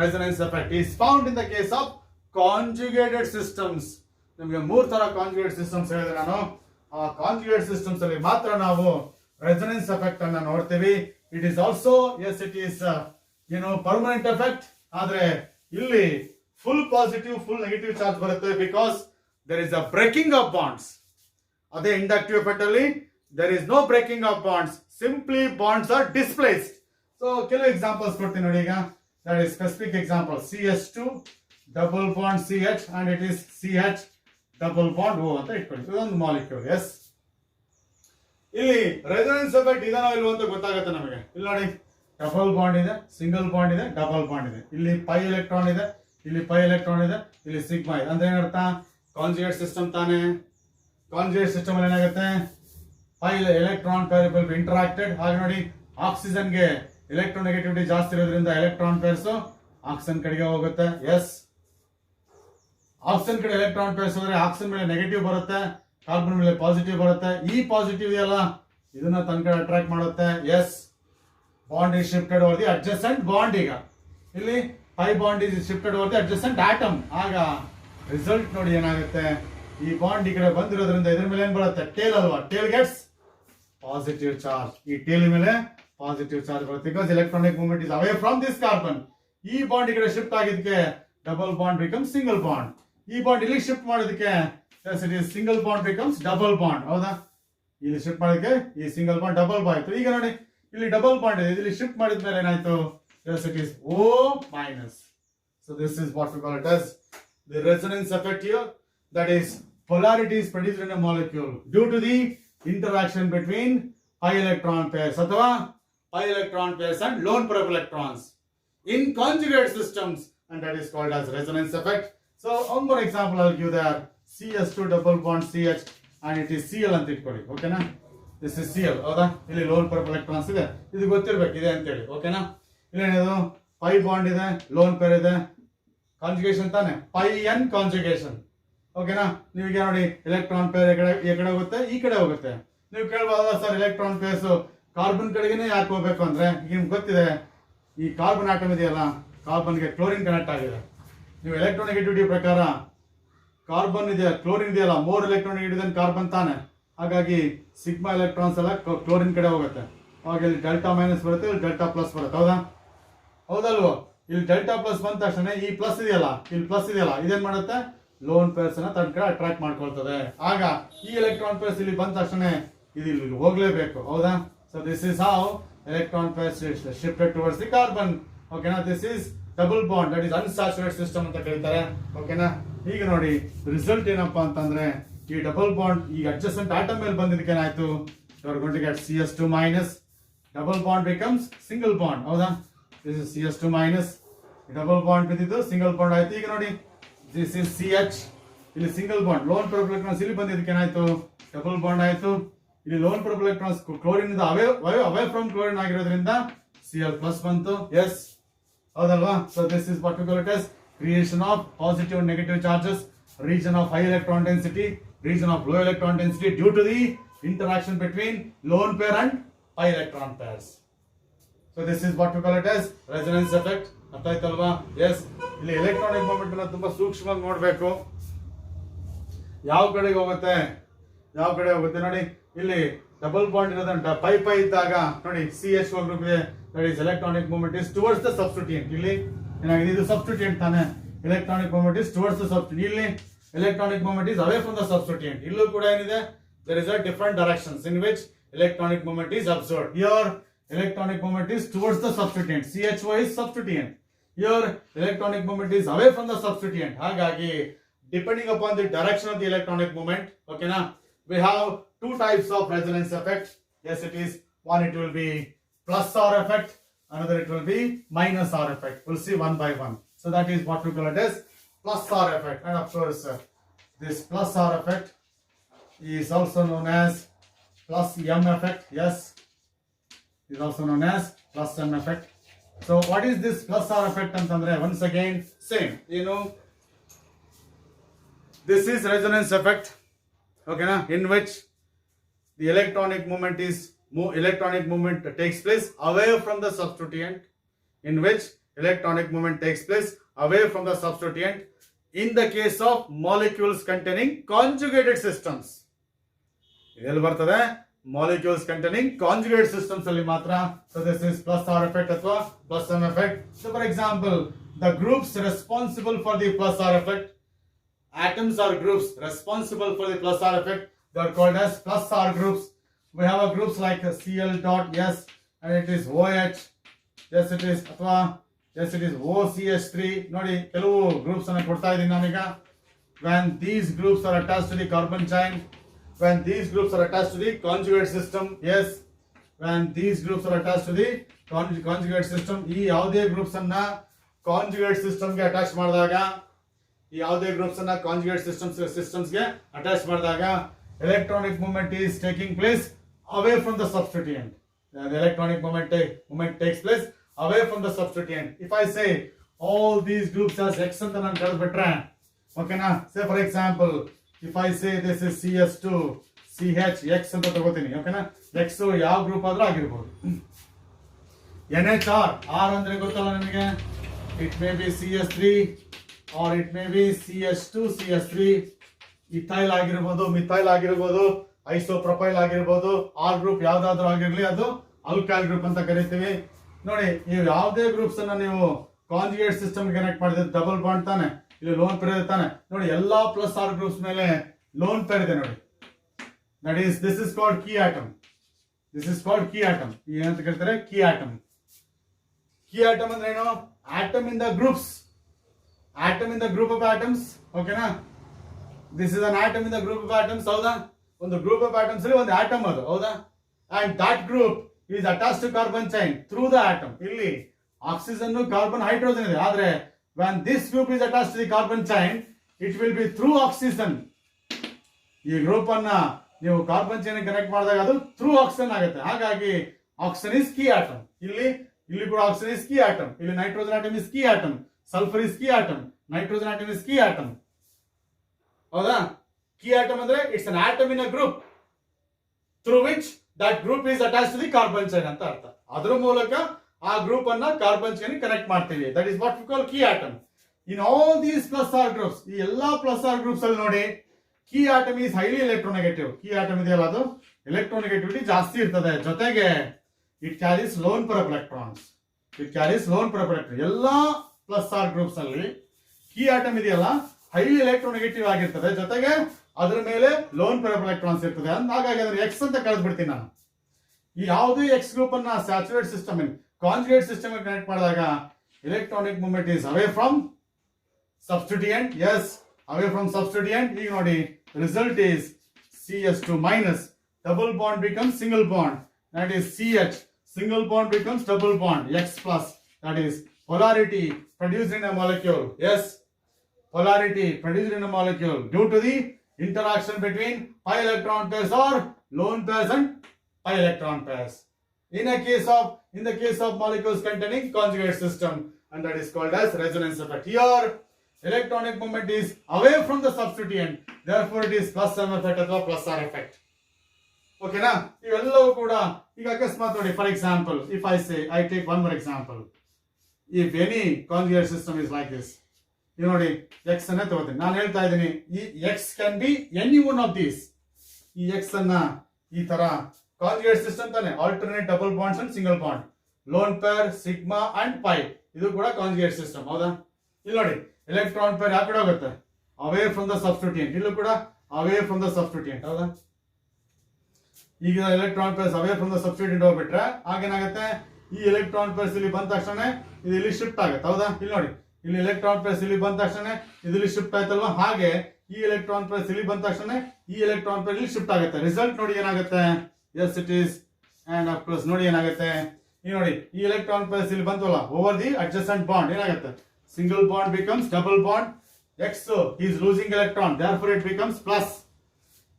resonance effect is found in the case of conjugated systems. ನಿಮಗೆ ಮೂರು ತರ conjugate systems ಹೇಳಿದ್ರೆ ನಾನು ಆ conjugate systems ಅಲ್ಲಿ ಮಾತ್ರ ನಾವು resonance effect ಅನ್ನ ನೋಡ್ತೀವಿ. It is also as it is permanent effect, ಆದ್ರೆ ಇಲ್ಲಿ full positive full negative charge ಬರುತ್ತೆ because there is a breaking of bonds. ಅದೇ ಇಂಡಕ್ಟಿವ್ ಎಫೆಕ್ಟ್ ಅಲ್ಲಿ there is no breaking of bonds, simply bonds are displaced. So ಕೆಲವು examples ಕೊಡ್ತೀನಿ ನೋಡಿ. ಈಗ that is specific example CH2 double bond CH and it is CH double bond O ಅಂತ ಇಟ್ಕೊಳ್ಳಿ, ಇದೊಂದು molecule. Yes, ಇಲ್ಲಿ resonance effect ಇದನ್ನ ಇಲ್ವ ಅಂತ ಗೊತ್ತಾಗುತ್ತೆ ನಮಗೆ. ಇಲ್ಲಿ ನೋಡಿ, ಡಬಲ್ ಬಾಂಡ್ ಇದೆ, ಸಿಂಗಲ್ ಬಾಂಡ್ ಇದೆ, ಡಬಲ್ ಬಾಂಡ್ ಇದೆ, ಇಲ್ಲಿ ಪೈ ಎಲೆಕ್ಟ್ರಾನ್ ಇದೆ, ಇಲ್ಲಿ ಪೈ ಎಲೆಕ್ಟ್ರಾನ್ ಇದೆ, ಇಲ್ಲಿ ಸಿಗ್ಮಾ ಇದೆ. ಅಂದ್ರೆ ಏನರ್ಥ? ಕಾಂಜುಗೇಟ್ ಸಿಸ್ಟಮ್ ತಾನೆ. ಕಾಂಜುಗೇಟ್ ಸಿಸ್ಟಮ್ ಅಲ್ಲಿ ಏನಾಗುತ್ತೆ, pi electron pair will be interacted. ಹಾಗೆ ನೋಡಿ, ಆಕ್ಸಿಜನ್ ಗೆ ಎಲೆಕ್ಟ್ರೋನೆಗೆಟಿವಿಟಿ ಜಾಸ್ತಿ ಇರೋದ್ರಿಂದ ಎಲೆಕ್ಟ್ರಾನ್ ಪೇರ್ಸ್ ಆಕ್ಸಿಜನ್ ಕಡೆಗೆ ಹೋಗುತ್ತೆ. ಎಸ್, ಆಕ್ಸಿಜನ್ ಕಡೆ ಎಲೆಕ್ಟ್ರಾನ್ ಪೇರ್ಸ್ ಹೋದ್ರೆ ಆಕ್ಸಿಜನ್ ಮೇಲೆ ನೆಗೆಟಿವ್ ಬರುತ್ತೆ, ಕಾರ್ಬನ್ ಮೇಲೆ ಪಾಸಿಟಿವ್ ಬರುತ್ತೆ. ಈ ಪಾಸಿಟಿವ್ ಇದೆಯಲ್ಲ ಇದನ್ನ ತನ್ನ ಕಡೆ ಅಟ್ರಾಕ್ಟ್ ಮಾಡುತ್ತೆ. Yes, bond is shifted over the adjacent bond. ಈಗ ಇಲ್ಲಿ pi bond is shifted over the adjacent atom. ಆಗ ರಿಸಲ್ಟ್ ನೋಡಿ ಏನಾಗುತ್ತೆ, ಈ ಬಾಂಡ್ ಈ ಕಡೆ ಬಂದಿರೋದ್ರಿಂದ ಇದ್ರ ಮೇಲೆ ಏನ್ ಬರುತ್ತೆ, ಟೇಲ್ ಅಲ್ವಾ? Tail gets positive charge. ಈ ಟೇಲ್ ಮೇಲೆ ಪಾಸಿಟಿವ್ ಚಾರ್ಜ್ ಬರುತ್ತೆ because electronic movement is away from this carbon. ಈ ಬಾಂಡ್ ಈ ಕಡೆ ಶಿಫ್ಟ್ ಆಗಿದ್ದಕ್ಕೆ double bond become single bond. ಈ ಬಾಂಡ್ ಇಲ್ಲಿ ಶಿಫ್ಟ್ ಮಾಡೋದಕ್ಕೆ single bond becomes double bond, ಹೌದಾ? ಇಲ್ಲಿ ಶಿಫ್ಟ್ ಮಾಡೋದಕ್ಕೆ ಈ ಸಿಂಗಲ್ ಬಾಂಡ್ ಡಬಲ್ ಬಾಂಡ್ ಆಯ್ತು. ಈಗ ನೋಡಿ, ಇಲ್ಲಿ ಡಬಲ್ ಬಾಂಡ್ ಇದೆ, ಇಲ್ಲಿ ಶಿಫ್ಟ್ ಮಾಡಿದ ಮೇಲೆ ಏನಾಯ್ತು, yes it is O minus. So this is what we call it as the resonance effect here, that is polarity is produced in a molecule due to the interaction between pi electron pairs ಅಥವಾ pi electron pairs and lone pair of electrons in conjugate systems, and that is called as resonance effect. So one more example I'll give there, CS2 double bond CH and it is Cl ಅಂತ ಇಟ್ಕೊಳ್ಳಿ, ಓಕೆನಾ? This is Cl, ಹೌದಾ? ಇಲ್ಲಿ lone peer electrons ಇದೆ, ಇದು ಗೊತ್ತಿರ್ಬೇಕು ಇದೆ ಅಂತೇಳಿ, ಓಕೆನಾ? ಇಲ್ಲೇನಿದು ಪೈ ಬಾಂಡ್ ಇದೆ, ಲೋನ್ ಪೇರ್ ಇದೆ, ಕಾಂಜುಗೇಷನ್ ತಾನೆ, ಪೈ ಎನ್ ಕಾಂಜುಗೇಷನ್, ಓಕೆನಾ? ನೀವೀಗ ನೋಡಿ, ಎಲೆಕ್ಟ್ರಾನ್ ಪೇರ್ ಈ ಕಡೆ ಹೋಗುತ್ತೆ, ಈ ಕಡೆ ಹೋಗುತ್ತೆ. ನೀವು ಕೇಳ್ಬೋದಲ್ಲ ಸರ್, ಎಲೆಕ್ಟ್ರಾನ್ ಪೇರ್ಸ್ ಕಾರ್ಬನ್ ಕಡೆಗೇನೆ ಯಾಕೆ ಹೋಗ್ಬೇಕು ಅಂದ್ರೆ, ಈಗ ನಿಮ್ಗೆ ಗೊತ್ತಿದೆ ಈ ಕಾರ್ಬನ್ ಆಟಮ್ ಇದೆಯಲ್ಲ, ಕಾರ್ಬನ್ಗೆ ಕ್ಲೋರಿನ್ ಕನೆಕ್ಟ್ ಆಗಿದೆ. ನೀವು ಎಲೆಕ್ಟ್ರೋನೆಗೆಟಿವಿಟಿ ಪ್ರಕಾರ ಕಾರ್ಬನ್ ಇದೆ, ಕ್ಲೋರಿನ್ ಇದೆಯಲ್ಲ, ಮೋರ್ ಎಲೆಕ್ಟ್ರೋನೆಗೆಟಿವ್ ದೆನ್ ಕಾರ್ಬನ್ ತಾನೆ. ಹಾಗಾಗಿ ಸಿಗ್ಮಾ ಎಲೆಕ್ಟ್ರಾನ್ಸ್ ಎಲ್ಲ ಕ್ಲೋರಿನ್ ಕಡೆ ಹೋಗುತ್ತೆ. ಅವಾಗ ಇಲ್ಲಿ ಡೆಲ್ಟಾ ಮೈನಸ್ ಬರುತ್ತೆ, ಇಲ್ಲಿ ಡೆಲ್ಟಾ ಪ್ಲಸ್ ಬರುತ್ತೆ, ಹೌದಾ? ಹೌದಲ್ವೋ? ಇಲ್ಲಿ ಡೆಲ್ಟಾ ಪ್ಲಸ್ ಬಂದ ತಕ್ಷಣ ಈ ಪ್ಲಸ್ ಇದೆಯಲ್ಲ, ಇಲ್ಲಿ ಪ್ಲಸ್ ಇದೆಯಲ್ಲ, ಇದೇನ್ ಮಾಡುತ್ತೆ, ಲೋನ್ ಪೇರ್ಸ್ ಅನ್ನ ತನ್ನ ಕಡೆ ಅಟ್ರಾಕ್ಟ್ ಮಾಡ್ಕೊಳ್ತದೆ. ಆಗ ಈ ಎಲೆಕ್ಟ್ರಾನ್ ಪೇರ್ಸ್ ಇಲ್ಲಿ ಬಂದ ತಕ್ಷಣ ಇದು ಇಲ್ಲಿ ಹೋಗ್ಲೇಬೇಕು, ಹೌದಾ? So this is how electron pairs shifted towards the carbon, ಓಕೆನಾ? This is double bond, that is unsaturated system ಅಂತ ಕರೀತಾರೆ, ಓಕೆನಾ? ಈಗ ನೋಡಿ ರಿಸಲ್ಟ್ ಏನಪ್ಪಾ ಅಂತಂದ್ರೆ, ಈ ಡಬಲ್ ಬಾಂಡ್ ಈ ಅಡ್ಜಸೆಂಟ್ ಆಟಮ್ ಮೇಲೆ ಬಂದಿದ್ದಕ್ಕೆ ಏನಾಯ್ತು, you are going to get CS2 minus, double bond becomes single bond, ಹೌದಾ? This is CS2 minus, double bond ಬಿದ್ದಿದ್ದು ಸಿಂಗಲ್ ಬಾಂಡ್ ಆಯ್ತು. ಈಗ ನೋಡಿ, ದಿಸ್ ಇಸ್ CH, ಇಲ್ಲಿ single bond, lone peer electrons ಇಲ್ಲಿ ಬಂದಿದ್ದಕ್ಕೆ ಏನಾಯ್ತು, ಡಬಲ್ ಬಾಂಡ್ ಆಯ್ತು. ಇಲ್ಲಿ ಲೋನ್ ಪೇರ್ ಎಲೆಕ್ಟ್ರಾನ್ಸ್ ಕ್ಲೋರಿನ್ ಇಂದ ಅವೇ ಫ್ರಮ್ ಕ್ಲೋರಿನ್ ಆಗಿರೋದ್ರಿಂದ Cl ಪ್ಲಸ್ ಬಂತು. ಎಸ್, ಹೌದಲ್ವಾ? So this is what we call it as creation of positive and negative charges, region of high electron density, region of low electron density due to the interaction between lone pair and pi electron pairs. So this is what we call it as resonance effect. ಅರ್ಥ ಆಯ್ತಲ್ವಾ? S, ಇಲ್ಲಿ electronic movement ಅನ್ನ ತುಂಬಾ ಸೂಕ್ಷ್ಮವಾಗಿ ನೋಡ್ಬೇಕು. ಯಾವ ಕಡೆಗೆ ಹೋಗುತ್ತೆ ನೋಡಿ, ಇಲ್ಲಿ ಡಬಲ್ ಬಾಂಡ್ ಇರೋದ್ರಿಂದ ಪೈ ಇದ್ದಾಗ ನೋಡಿ CH4 ಗ್ರೂಪ್ ಇದೆ, that is electronic movement is towards the substituent. ಇಲ್ಲಿ ಏನಾಗಿದೆ, ಇದು ಸಬ್ಸ್ಟಿಟ್ಯೂಯೆಂಟ್ ತಾನೆ, electronic movement is towards the substituent. ಇಲ್ಲಿ electronic movement is away from the substituent. ಇಲ್ಲೂ ಕೂಡ ಏನಿದೆ, there is a different directions in which electronic movement is observed. Here electronic movement is towards the substituent, CHO is substituent. Here electronic movement is away from the substituent. Hagagi depending upon the direction of the electronic movement, okay na, we have two types of resonance effect. Yes, it is one, it will be plus R effect, another it will be minus R effect. We'll see one by one. So that is what we call it as plus R effect. And of course this plus R effect is also known as plus M effect. Yes, is also known as plus M effect. So what is this plus R effect antandre? Once again same, you know, this is resonance effect, okay na, in which the electronic movement takes place away from the substituent, in which electronic movement takes place away from the substituent in the case of molecules containing conjugated systems. ಎಲ್ಲಿ ಬರ್ತದೆ, molecules containing conjugate systems ಅಲ್ಲಿ ಮಾತ್ರ. So this is plus R effect ಅಥವಾ plus M effect. So for example, the groups responsible for the plus R effect, atoms or groups responsible for the plus R effect, they are called as plus R groups. We have a groups like Cl dot S and it is OH. Yes it is, ಅಥವಾ yes it is OCH3. ನೋಡಿ ಕೆಲವು groups ಅನ್ನು ಕೊಡ್ತಾ ಇದ್ದೀನಿ ನಾನೀಗ. When these groups are attached to the carbon chain, when these groups are attached to the conjugate system, yes, when these groups are attached to the conjugate system, ಈ ಯಾವುದೇ groups ಅನ್ನ conjugate system ಗೆ attach ಮಾಡಿದಾಗ, ಈ ಯಾವುದೇ groups ಅನ್ನ conjugate systems ಗೆ attach ಮಾಡಿದಾಗ electronic movement is taking place away from the substituent. The electronic movement takes place away from the substituent. If I say all these groups as X ಅಂತ ನಾನು ಕಳೆದ್ಬಿಟ್ರೆ, okay na, say for example if I say this is CS2 CH X ಅಂತ ತಗೋತೀನಿ, okay na, X ಯಾವ group ಆದ್ರೂ ಆಗಿರಬಹುದು. NHR R ಅಂದ್ರೆ ಗೊತ್ತಲ್ಲ ನಿಮಗೆ, it may be CS3 or it may be CH2 CH3. Ethyl ಆಗಿರಬಹುದು, ಮಿಥೈಲ್ ಆಗಿರಬಹುದು, ಐಸೋಪ್ರೊಪೈಲ್ ಆಗಿರಬಹುದು, ಆರ್ ಗ್ರೂಪ್ ಯಾವ್ದಾದ್ರು ಆಗಿರ್ಲಿ ಅದು ಅಲ್ಕೈಲ್ ಗ್ರೂಪ್ ಅಂತ ಕರಿತೀವಿ. ನೋಡಿ ನೀವು ಯಾವುದೇ ಗ್ರೂಪ್ಸ್ ಅನ್ನ ನೀವು ಕಾಂಜುಗೇಟ್ ಸಿಸ್ಟಮ್ ಕನೆಕ್ಟ್ ಮಾಡಿದ್ರೆ ಡಬಲ್ ಬಾಂಡ್ ತಾನೆ, ಇಲ್ಲಿ ಲೋನ್ ಪೇರ್ ಇದೆ ತಾನೆ. ನೋಡಿ ಎಲ್ಲಾ ಪ್ಲಸ್ ಆರ್ ಗ್ರೂಪ್ಸ್ ಮೇಲೆ ಲೋನ್ ಪೇರ್ ಇದೆ ನೋಡಿ. That is this is called key atom. This is called key atom. ಏನಂತ ಕರೀತಾರೆ, ಕೀ ಆಟಮ್. ಕೀ ಆಟಮ್ ಅಂದ್ರೆ ಏನು? Atom in the groups, atom in the group of atoms, ಓಕೆನಾ. This is an atom in the group of atoms, ಹೌದಾ? ಒಂದು group of atoms ಅಲ್ಲಿ ಒಂದು atom ಅದು, ಹೌದಾ? And that group is attached to carbon chain through the atom. ಇಲ್ಲಿ oxygen, carbon, hydrogen ಇದೆ. ಆದ್ರೆ when this group is attached to the carbon chain, it will be through oxygen. ಈ group ಅನ್ನ ನೀವು ಕಾರ್ಬನ್ ಚೈನ್ ಕನೆಕ್ಟ್ ಮಾಡಿದಾಗ ಅದು through oxygen ಆಗುತ್ತೆ. ಹಾಗಾಗಿ ಆಕ್ಸಿಜನ್ ಇಸ್ ಕೀ ಆಟಮ್. ಇಲ್ಲಿ ಕೂಡ ಆಕ್ಸಿಜನ್ ಇಸ್ ಕೀ ಆಟಮ್. ಇಲ್ಲಿ nitrogen atom is key atom, sulphur is key atom, nitrogen atom is key atom, ಹೌದಾ? ಕೀ ಆಟಮ್ ಅಂದ್ರೆ it's an atom in a group through which that group is attached to the carbon chain ಅಂತ ಅರ್ಥ. ಅದರ ಮೂಲಕ ಆ group ಅನ್ನ carbon chain connect ಮಾಡ್ತೀವಿ. That is what we call key atom. In all these plus R groups, ಈ ಎಲ್ಲಾ plus R groups ಅಲ್ಲಿ ನೋಡಿ, key atom is highly electronegative. Key atom ಇದೆಯಲ್ಲ, ಅದು ಎಲೆಕ್ಟ್ರೋನೆಗೆಟಿವಿಟಿ ಜಾಸ್ತಿ ಇರ್ತದೆ. ಜೊತೆಗೆ it carries lone pair of electrons. It carries lone pair of electron. ಎಲ್ಲಾ ಪ್ಲಸ್ ಆರ್ ಗ್ರೂಪ್ಸ್ ಅಲ್ಲಿ ಕೀ ಆಟಮ್ ಇದೆಯಲ್ಲ, ಹೈಲಿ ಎಲೆಕ್ಟ್ರೋನೆಗೆಟಿವ್ ಆಗಿರ್ತದೆ. ಜೊತೆಗೆ ಅದ್ರ ಮೇಲೆ ಲೋನ್ ಪೇರ್ ಆಫ್ ಎಲೆಕ್ಟ್ರಾನ್ಸ್ ಇರ್ತದೆ. ಹಾಗಾಗಿ ಅದನ್ನ ಎಕ್ಸ್ ಅಂತ ಕರೆದ್ಬಿಡ್ತೀನಿ ನಾನು. ಈ ಯಾವುದೇ ಎಕ್ಸ್ ಗ್ರೂಪ್ ಅನ್ನ saturate system conjugate system connect ಮಾಡಿದಾಗ electronic movement is away from substituent. Yes, away from substituent. ಈಗ ನೋಡಿ, result is CH2 minus, double bond becomes single bond, that is CH, single bond becomes double bond, X plus, that is polarity produced in a molecule. Yes, polarity produced in a molecule due to the interaction between pi electron pairs or lone pairs and pi electron pairs. In the case of molecules containing conjugate system, and that is called as resonance effect. Here electronic movement is away from the substituent, therefore it is plus M effect ಅಥವಾ plus R effect. ಓಕೆನಾ? ಇವೆಲ್ಲವೂ ಕೂಡ ಈಗ ಅಕಸ್ಮಾತ್ ನೋಡಿ, for example if I say, I take one more example. If any conjugate system is like this, ಈಗ ನೋಡಿ X ಅನ್ನೇ ತಗೋತೀನಿ. ನಾನು ಹೇಳ್ತಾ ಇದ್ದೀನಿ, ಈ X can be any one of these. ಈ ಎಕ್ಸ್ ಅನ್ನ ಈ ತರ ಕಾಂಜುಗೇಟ್ ಸಿಸ್ಟಮ್ ತಾನೆ, alternate double bonds and single bond, lone pair, sigma and pi, ಇದು ಕೂಡ ಕಾಂಜುಗೇಟ್ ಸಿಸ್ಟಮ್. ಹೌದಾ? ಇಲ್ಲಿ ನೋಡಿ, ಎಲೆಕ್ಟ್ರಾನ್ ಪೇರ್ ಯಾವ ಕಡೆ ಹೋಗುತ್ತೆ? ಅವೇ ಫ್ರಮ್ ದ ಸಬ್ಸ್ಟಿಟ್ಯೂಯೆಂಟ್. ಇಲ್ಲೂ ಕೂಡ ಅವೇ ಫ್ರಮ್ ದ ಸಬ್ಸ್ಟಿಟ್ಯೂಯೆಂಟ್. ಹೌದಾ? ಈಗ electron pairs away from the substituent ಹೋಗ್ಬಿಟ್ರೆ ಆಗೇನಾಗುತ್ತೆ, ಈ ಎಲೆಕ್ಟ್ರಾನ್ ಪೇರ್ಸ್ ಇಲ್ಲಿ ಬಂದ ತಕ್ಷಣ ಇದು ಇಲ್ಲಿ ಶಿಫ್ಟ್ ಆಗುತ್ತೆ. ಹೌದಾ? ಇಲ್ಲಿ ನೋಡಿ, ಇಲ್ಲಿ ಎಲೆಕ್ಟ್ರಾನ್ ಪೇರ್ಸ್ ಇಲ್ಲಿ ಬಂದ ತಕ್ಷಣ ಇದು ಇಲ್ಲಿ ಶಿಫ್ಟ್ ಆಯ್ತಲ್ವಾ? ಹಾಗೆ ಈ ಎಲೆಕ್ಟ್ರಾನ್ ಪೇರ್ಸ್ ಇಲ್ಲಿ ಬಂದ ತಕ್ಷಣ ಈ ಎಲೆಕ್ಟ್ರಾನ್ ಪೇರ್ ಇಲ್ಲಿ ಶಿಫ್ಟ್ ಆಗುತ್ತೆ. ರಿಸಲ್ಟ್ ನೋಡಿ ಏನಾಗುತ್ತೆ? As it is. And of course ನೋಡಿ ಏನಾಗುತ್ತೆ, ಈ ನೋಡಿ ಈ ಎಲೆಕ್ಟ್ರಾನ್ ಪೇರ್ಸ್ ಇಲ್ಲಿ ಬಂತಲ್ಲ, ಓವರ್ ದಿ ಅಡ್ಜಸೆಂಟ್ ಬಾಂಡ್ ಏನಾಗುತ್ತೆ? Single bond becomes double bond. X is losing electron, therefore it becomes plus.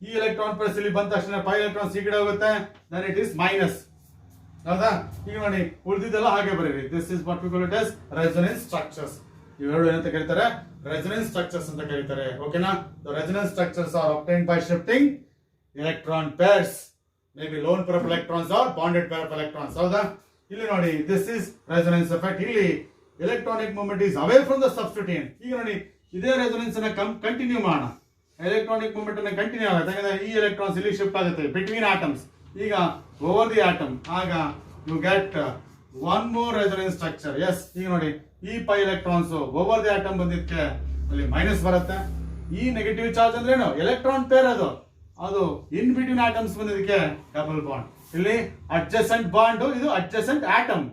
ಈ ಎಲೆಕ್ಟ್ರಾನ್ ಪೇರ್ಸ್ ಇಲ್ಲಿ ಬಂದ ತಕ್ಷಣ ಪೈ ಎಲೆಕ್ಟ್ರಾನ್ಸ್ ಈ ಕಡೆ ಹೋಗುತ್ತೆ, then it is minus. ಹೌದಾ? ಈಗ ನೋಡಿ ಉಳಿದಿದ್ದೆಲ್ಲ ಹಾಗೆ ಬರೀರಿ. This is what we call it as resonance structures. ಇವೆರಡು ಏನಂತ ಕರೀತಾರೆ? resonance structures ಅಂತ ಕರೀತಾರೆ. ಓಕೆನಾ? The resonance structures are obtained by shifting electron pairs, maybe lone pair of electrons or bonded pair of electrons. ಹೌದಾ? ಇಲ್ಲಿ ನೋಡಿ, this is resonance effect. ಇಲ್ಲಿ electronic movement is away from the substituent. ಈಗ ನೋಡಿ ಇದೇ ರೆಸೊನೆನ್ಸ್ ಅನ್ನ continue ಮಾಡೋಣ. Electronic movement ಅನ್ನ ಕಂಟಿನ್ಯೂ ಆಗುತ್ತೆ. ಯಾಕಂದ್ರೆ ಈ ಎಲೆಕ್ಟ್ರಾನ್ಸ್ ಇಲ್ಲಿ ಶಿಫ್ಟ್ ಆಗುತ್ತೆ ಬಿಟ್ವೀನ್ ಆಟಮ್ಸ್. ಈಗ ಓವರ್ ದಿ ಆಟಮ್, ಆಗ you get one more resonance structure. Yes, ಈಗ ನೋಡಿ ಈ pi electrons over the atom ಬಂದಿದ್ದಕ್ಕೆ ಅಲ್ಲಿ ಮೈನಸ್ ಬರುತ್ತೆ. ಈ ನೆಗೆಟಿವ್ ಚಾರ್ಜ್ ಅಂದ್ರೆ ಏನು? ಎಲೆಕ್ಟ್ರಾನ್ ಪೇರ್ ಅದು ಇನ್ ಬಿಟ್ವೀನ್ ಆಟಮ್ಸ್ ಬಂದಿದ್ದಕ್ಕೆ ಡಬಲ್ ಬಾಂಡ್. ಇಲ್ಲಿ ಅಡ್ಜಸೆಂಟ್ ಬಾಂಡ್, ಇದು adjacent atom.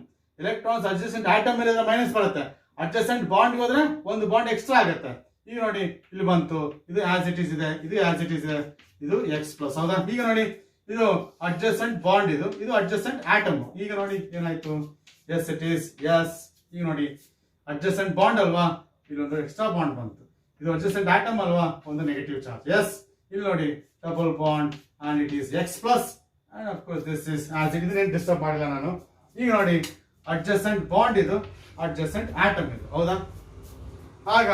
Electrons adjacent atom ಮೇಲೆ ಮೈನಸ್ ಬರುತ್ತೆ. ಅಡ್ಜಸೆಂಟ್ ಬಾಂಡ್ ಹೋದ್ರೆ ಒಂದು ಬಾಂಡ್ ಎಕ್ಸ್ಟ್ರಾ ಆಗುತ್ತೆ. ಈಗ ನೋಡಿ ಇಲ್ಲಿ ಬಂತು, ಇದು ಆಸ್ ಇಟ್ ಈಸ್ ಇದೆ, ಇದು ಆಸ್ ಇಟ್ ಈಸ್ ಇದೆ, ಇದು ಎಕ್ಸ್ ಪ್ಲಸ್. ಹೌದಾ? ಈಗ ನೋಡಿ ಇದು ಅಡ್ಜಸೆಂಟ್ ಬಾಂಡ್, ಇದು ಅಡ್ಜಸೆಂಟ್ ಆಟಮ್. ಈಗ ನೋಡಿ ಏನಾಯ್ತು? As it is. ಎಸ್, ಈಗ ನೋಡಿ ಅಡ್ಜಸೆಂಟ್ ಬಾಂಡ್ ಅಲ್ವಾ, ಇಲ್ಲೊಂದು ಎಕ್ಸ್ಟ್ರಾ ಬಾಂಡ್ ಬಂತು. ಇದು ಅಡ್ಜಸೆಂಟ್ ಆಟಮ್ ಅಲ್ವಾ, ಒಂದು ನೆಗೆಟಿವ್ ಚಾರ್ಜ್. ಎಸ್, ಇಲ್ಲಿ ನೋಡಿ double bond and it is X plus. And of course this is as it is. Disturb ಮಾಡಿಲ್ಲ ನಾನು. ಈಗ ನೋಡಿ ಅಡ್ಜಸೆಂಟ್ ಬಾಂಡ್, ಇದು ಅಡ್ಜಸೆಂಟ್ ಆಟಮ್ ಇದು. ಹೌದಾ? ಆಗ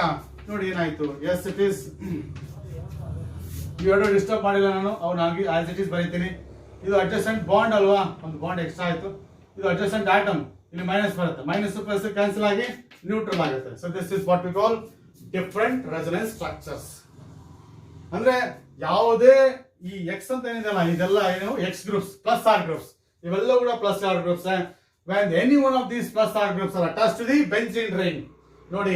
ನೋಡಿ ಏನಾಯ್ತು? As it is. ಇವೆರಡು ಡಿಸ್ಟರ್ಬ್ ಮಾಡಿಲ್ಲ ನಾನು, ಅವನಾಗಿ ಆಸ್ ಇಟ್ ಈಸ್ ಬರೀತೀನಿ. ಇದು ಅಡ್ಜಸೆಂಟ್ ಬಾಂಡ್ ಅಲ್ವಾ, ಒಂದು ಬಾಂಡ್ ಎಕ್ಸ್ಟ್ರಾ ಆಯ್ತು. ಇದು ಅಡ್ಜಸೆಂಟ್ ಆಟಮ್, ಇಲ್ಲಿ ಮೈನಸ್ ಬರುತ್ತೆ. ಮೈನಸ್ ಪ್ಲಸ್ ಕ್ಯಾನ್ಸಲ್ ಆಗಿ ನ್ಯೂಟ್ರಲ್ ಆಗುತ್ತೆ. So this is what we call different resonance structures. ಅಂದ್ರೆ ಯಾವುದೇ ಈ ಎಕ್ಸ್ ಅಂತ ಏನಿದೆಲ್ಲ, ಇದೆಲ್ಲ ಏನು X groups, plus R groups, ಇವೆಲ್ಲ ಕೂಡ plus R groups. When any one of these plus R groups are attached to the benzene ring, ನೋಡಿ,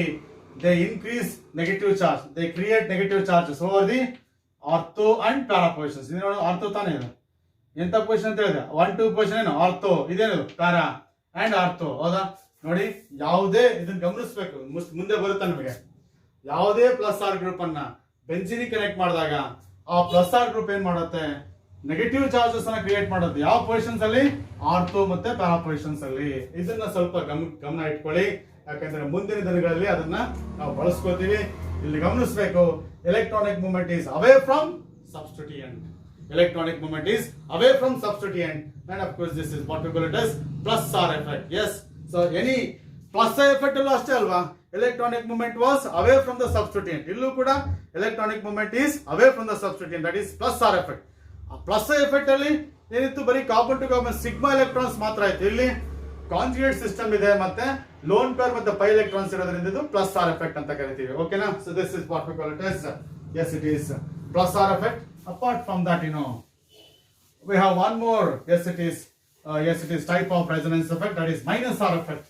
they increase negative charge, they create negative charges over the ortho and para positions. ಇದು ನೋಡಿ ortho ತಾನೇ ಇದು. ಎಂತ position ಅಂತ ಹೇಳಿದೆ? 1 2 position ಏನು ortho, ಇದೇನು ಪ್ಯಾರಾ ಅಂಡ್ ಆರ್ಥೋ. ಹೌದಾ? ನೋಡಿ ಯಾವುದೇ ಇದನ್ನ ಗಮನಿಸಬೇಕು, ಮುಂದೆ ಬರುತ್ತೆ ನಮಗೆ. ಯಾವುದೇ ಪ್ಲಸ್ ಆರ್ ಗ್ರೂಪ್ ಅನ್ನ ಬೆಂಜಿನಿ ಕನೆಕ್ಟ್ ಮಾಡಿದಾಗ ಆ ಪ್ಲಸ್ ಆರ್ ಗ್ರೂಪ್ ಏನ್ ಮಾಡುತ್ತೆ? ನೆಗೆಟಿವ್ ಚಾರ್ಜಸ್ ಅನ್ನ ಕ್ರಿಯೇಟ್ ಮಾಡುತ್ತೆ. ಯಾವ ಪೊಸಿಷನ್ಸ್ ಅಲ್ಲಿ? ಆರ್ಥೋ ಮತ್ತೆ ಪ್ಯಾರಾ ಪೊಸಿಷನ್ಸ್ ಅಲ್ಲಿ. ಇದನ್ನ ಸ್ವಲ್ಪ ಗಮನ ಇಟ್ಕೊಳ್ಳಿ, ಯಾಕಂದ್ರೆ ಮುಂದಿನ ದಿನಗಳಲ್ಲಿ ಅದನ್ನ ನಾವು ಬಳಸ್ಕೋತೀವಿ. ಇಲ್ಲಿ ಗಮನಿಸಬೇಕು, electronic movement is away from substituent. Electronic movement is away from substituent, and of course this is what we call it as plus R effect. Yes, so any plus R effect allo ashte alva, electronic movement was away from the substituent. Illu kuda electronic movement is away from the substituent, that is plus R effect. Plus R effect alli ಏನೀತು? ಬರೀ carbon to carbon sigma electrons ಮಾತ್ರ ಆಯ್ತು. ಇಲ್ಲಿ conjugate system ಇದೆ, ಮತ್ತೆ lone pair ಮತ್ತೆ pi electrons ಇರೋದ್ರಿಂದ ಇದು ಪ್ಲಸ್ ಆರ್ ಎಫೆಕ್ಟ್ ಅಂತ ಕರಿತೀವಿ. ಓಕೆನಾ? So this is what we call it as, yes it is plus R effect. Apart from that, we have one more. Yes it is type of resonance effect, that is minus R effect.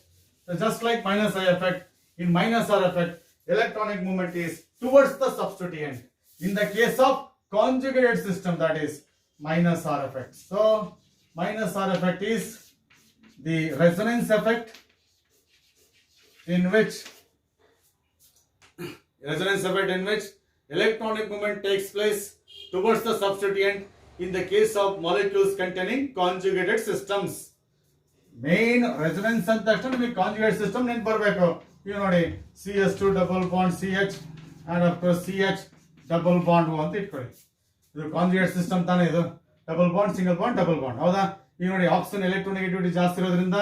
So just like minus I effect, in minus R effect electronic movement is towards the substituent. In the case of conjugated system, that is minus R effect. So minus R effect is the resonance effect in which electronic movement takes place towards the substituent in the case of molecules containing conjugated systems. Main resonance ಅಂತ ತಕ್ಷಣ ನಿಮಗೆ conjugate system ನೆನಪು ಬರಬೇಕು. ಈಗ ನೋಡಿ CH2 double bond CH and of course CH double bond O ಅಂತ ಇಟ್ಕೊಳ್ಳಿ. ಇದು conjugate system ತಾನೇ ಇದು. Double bond, single bond, double bond. ಹೌದಾ? ಈಗ ನೋಡಿ ಆಕ್ಸಿಜನ್ ಎಲೆಕ್ಟ್ರೋನೆಗೆಟಿವಿಟಿ ಜಾಸ್ತಿ ಇರೋದ್ರಿಂದ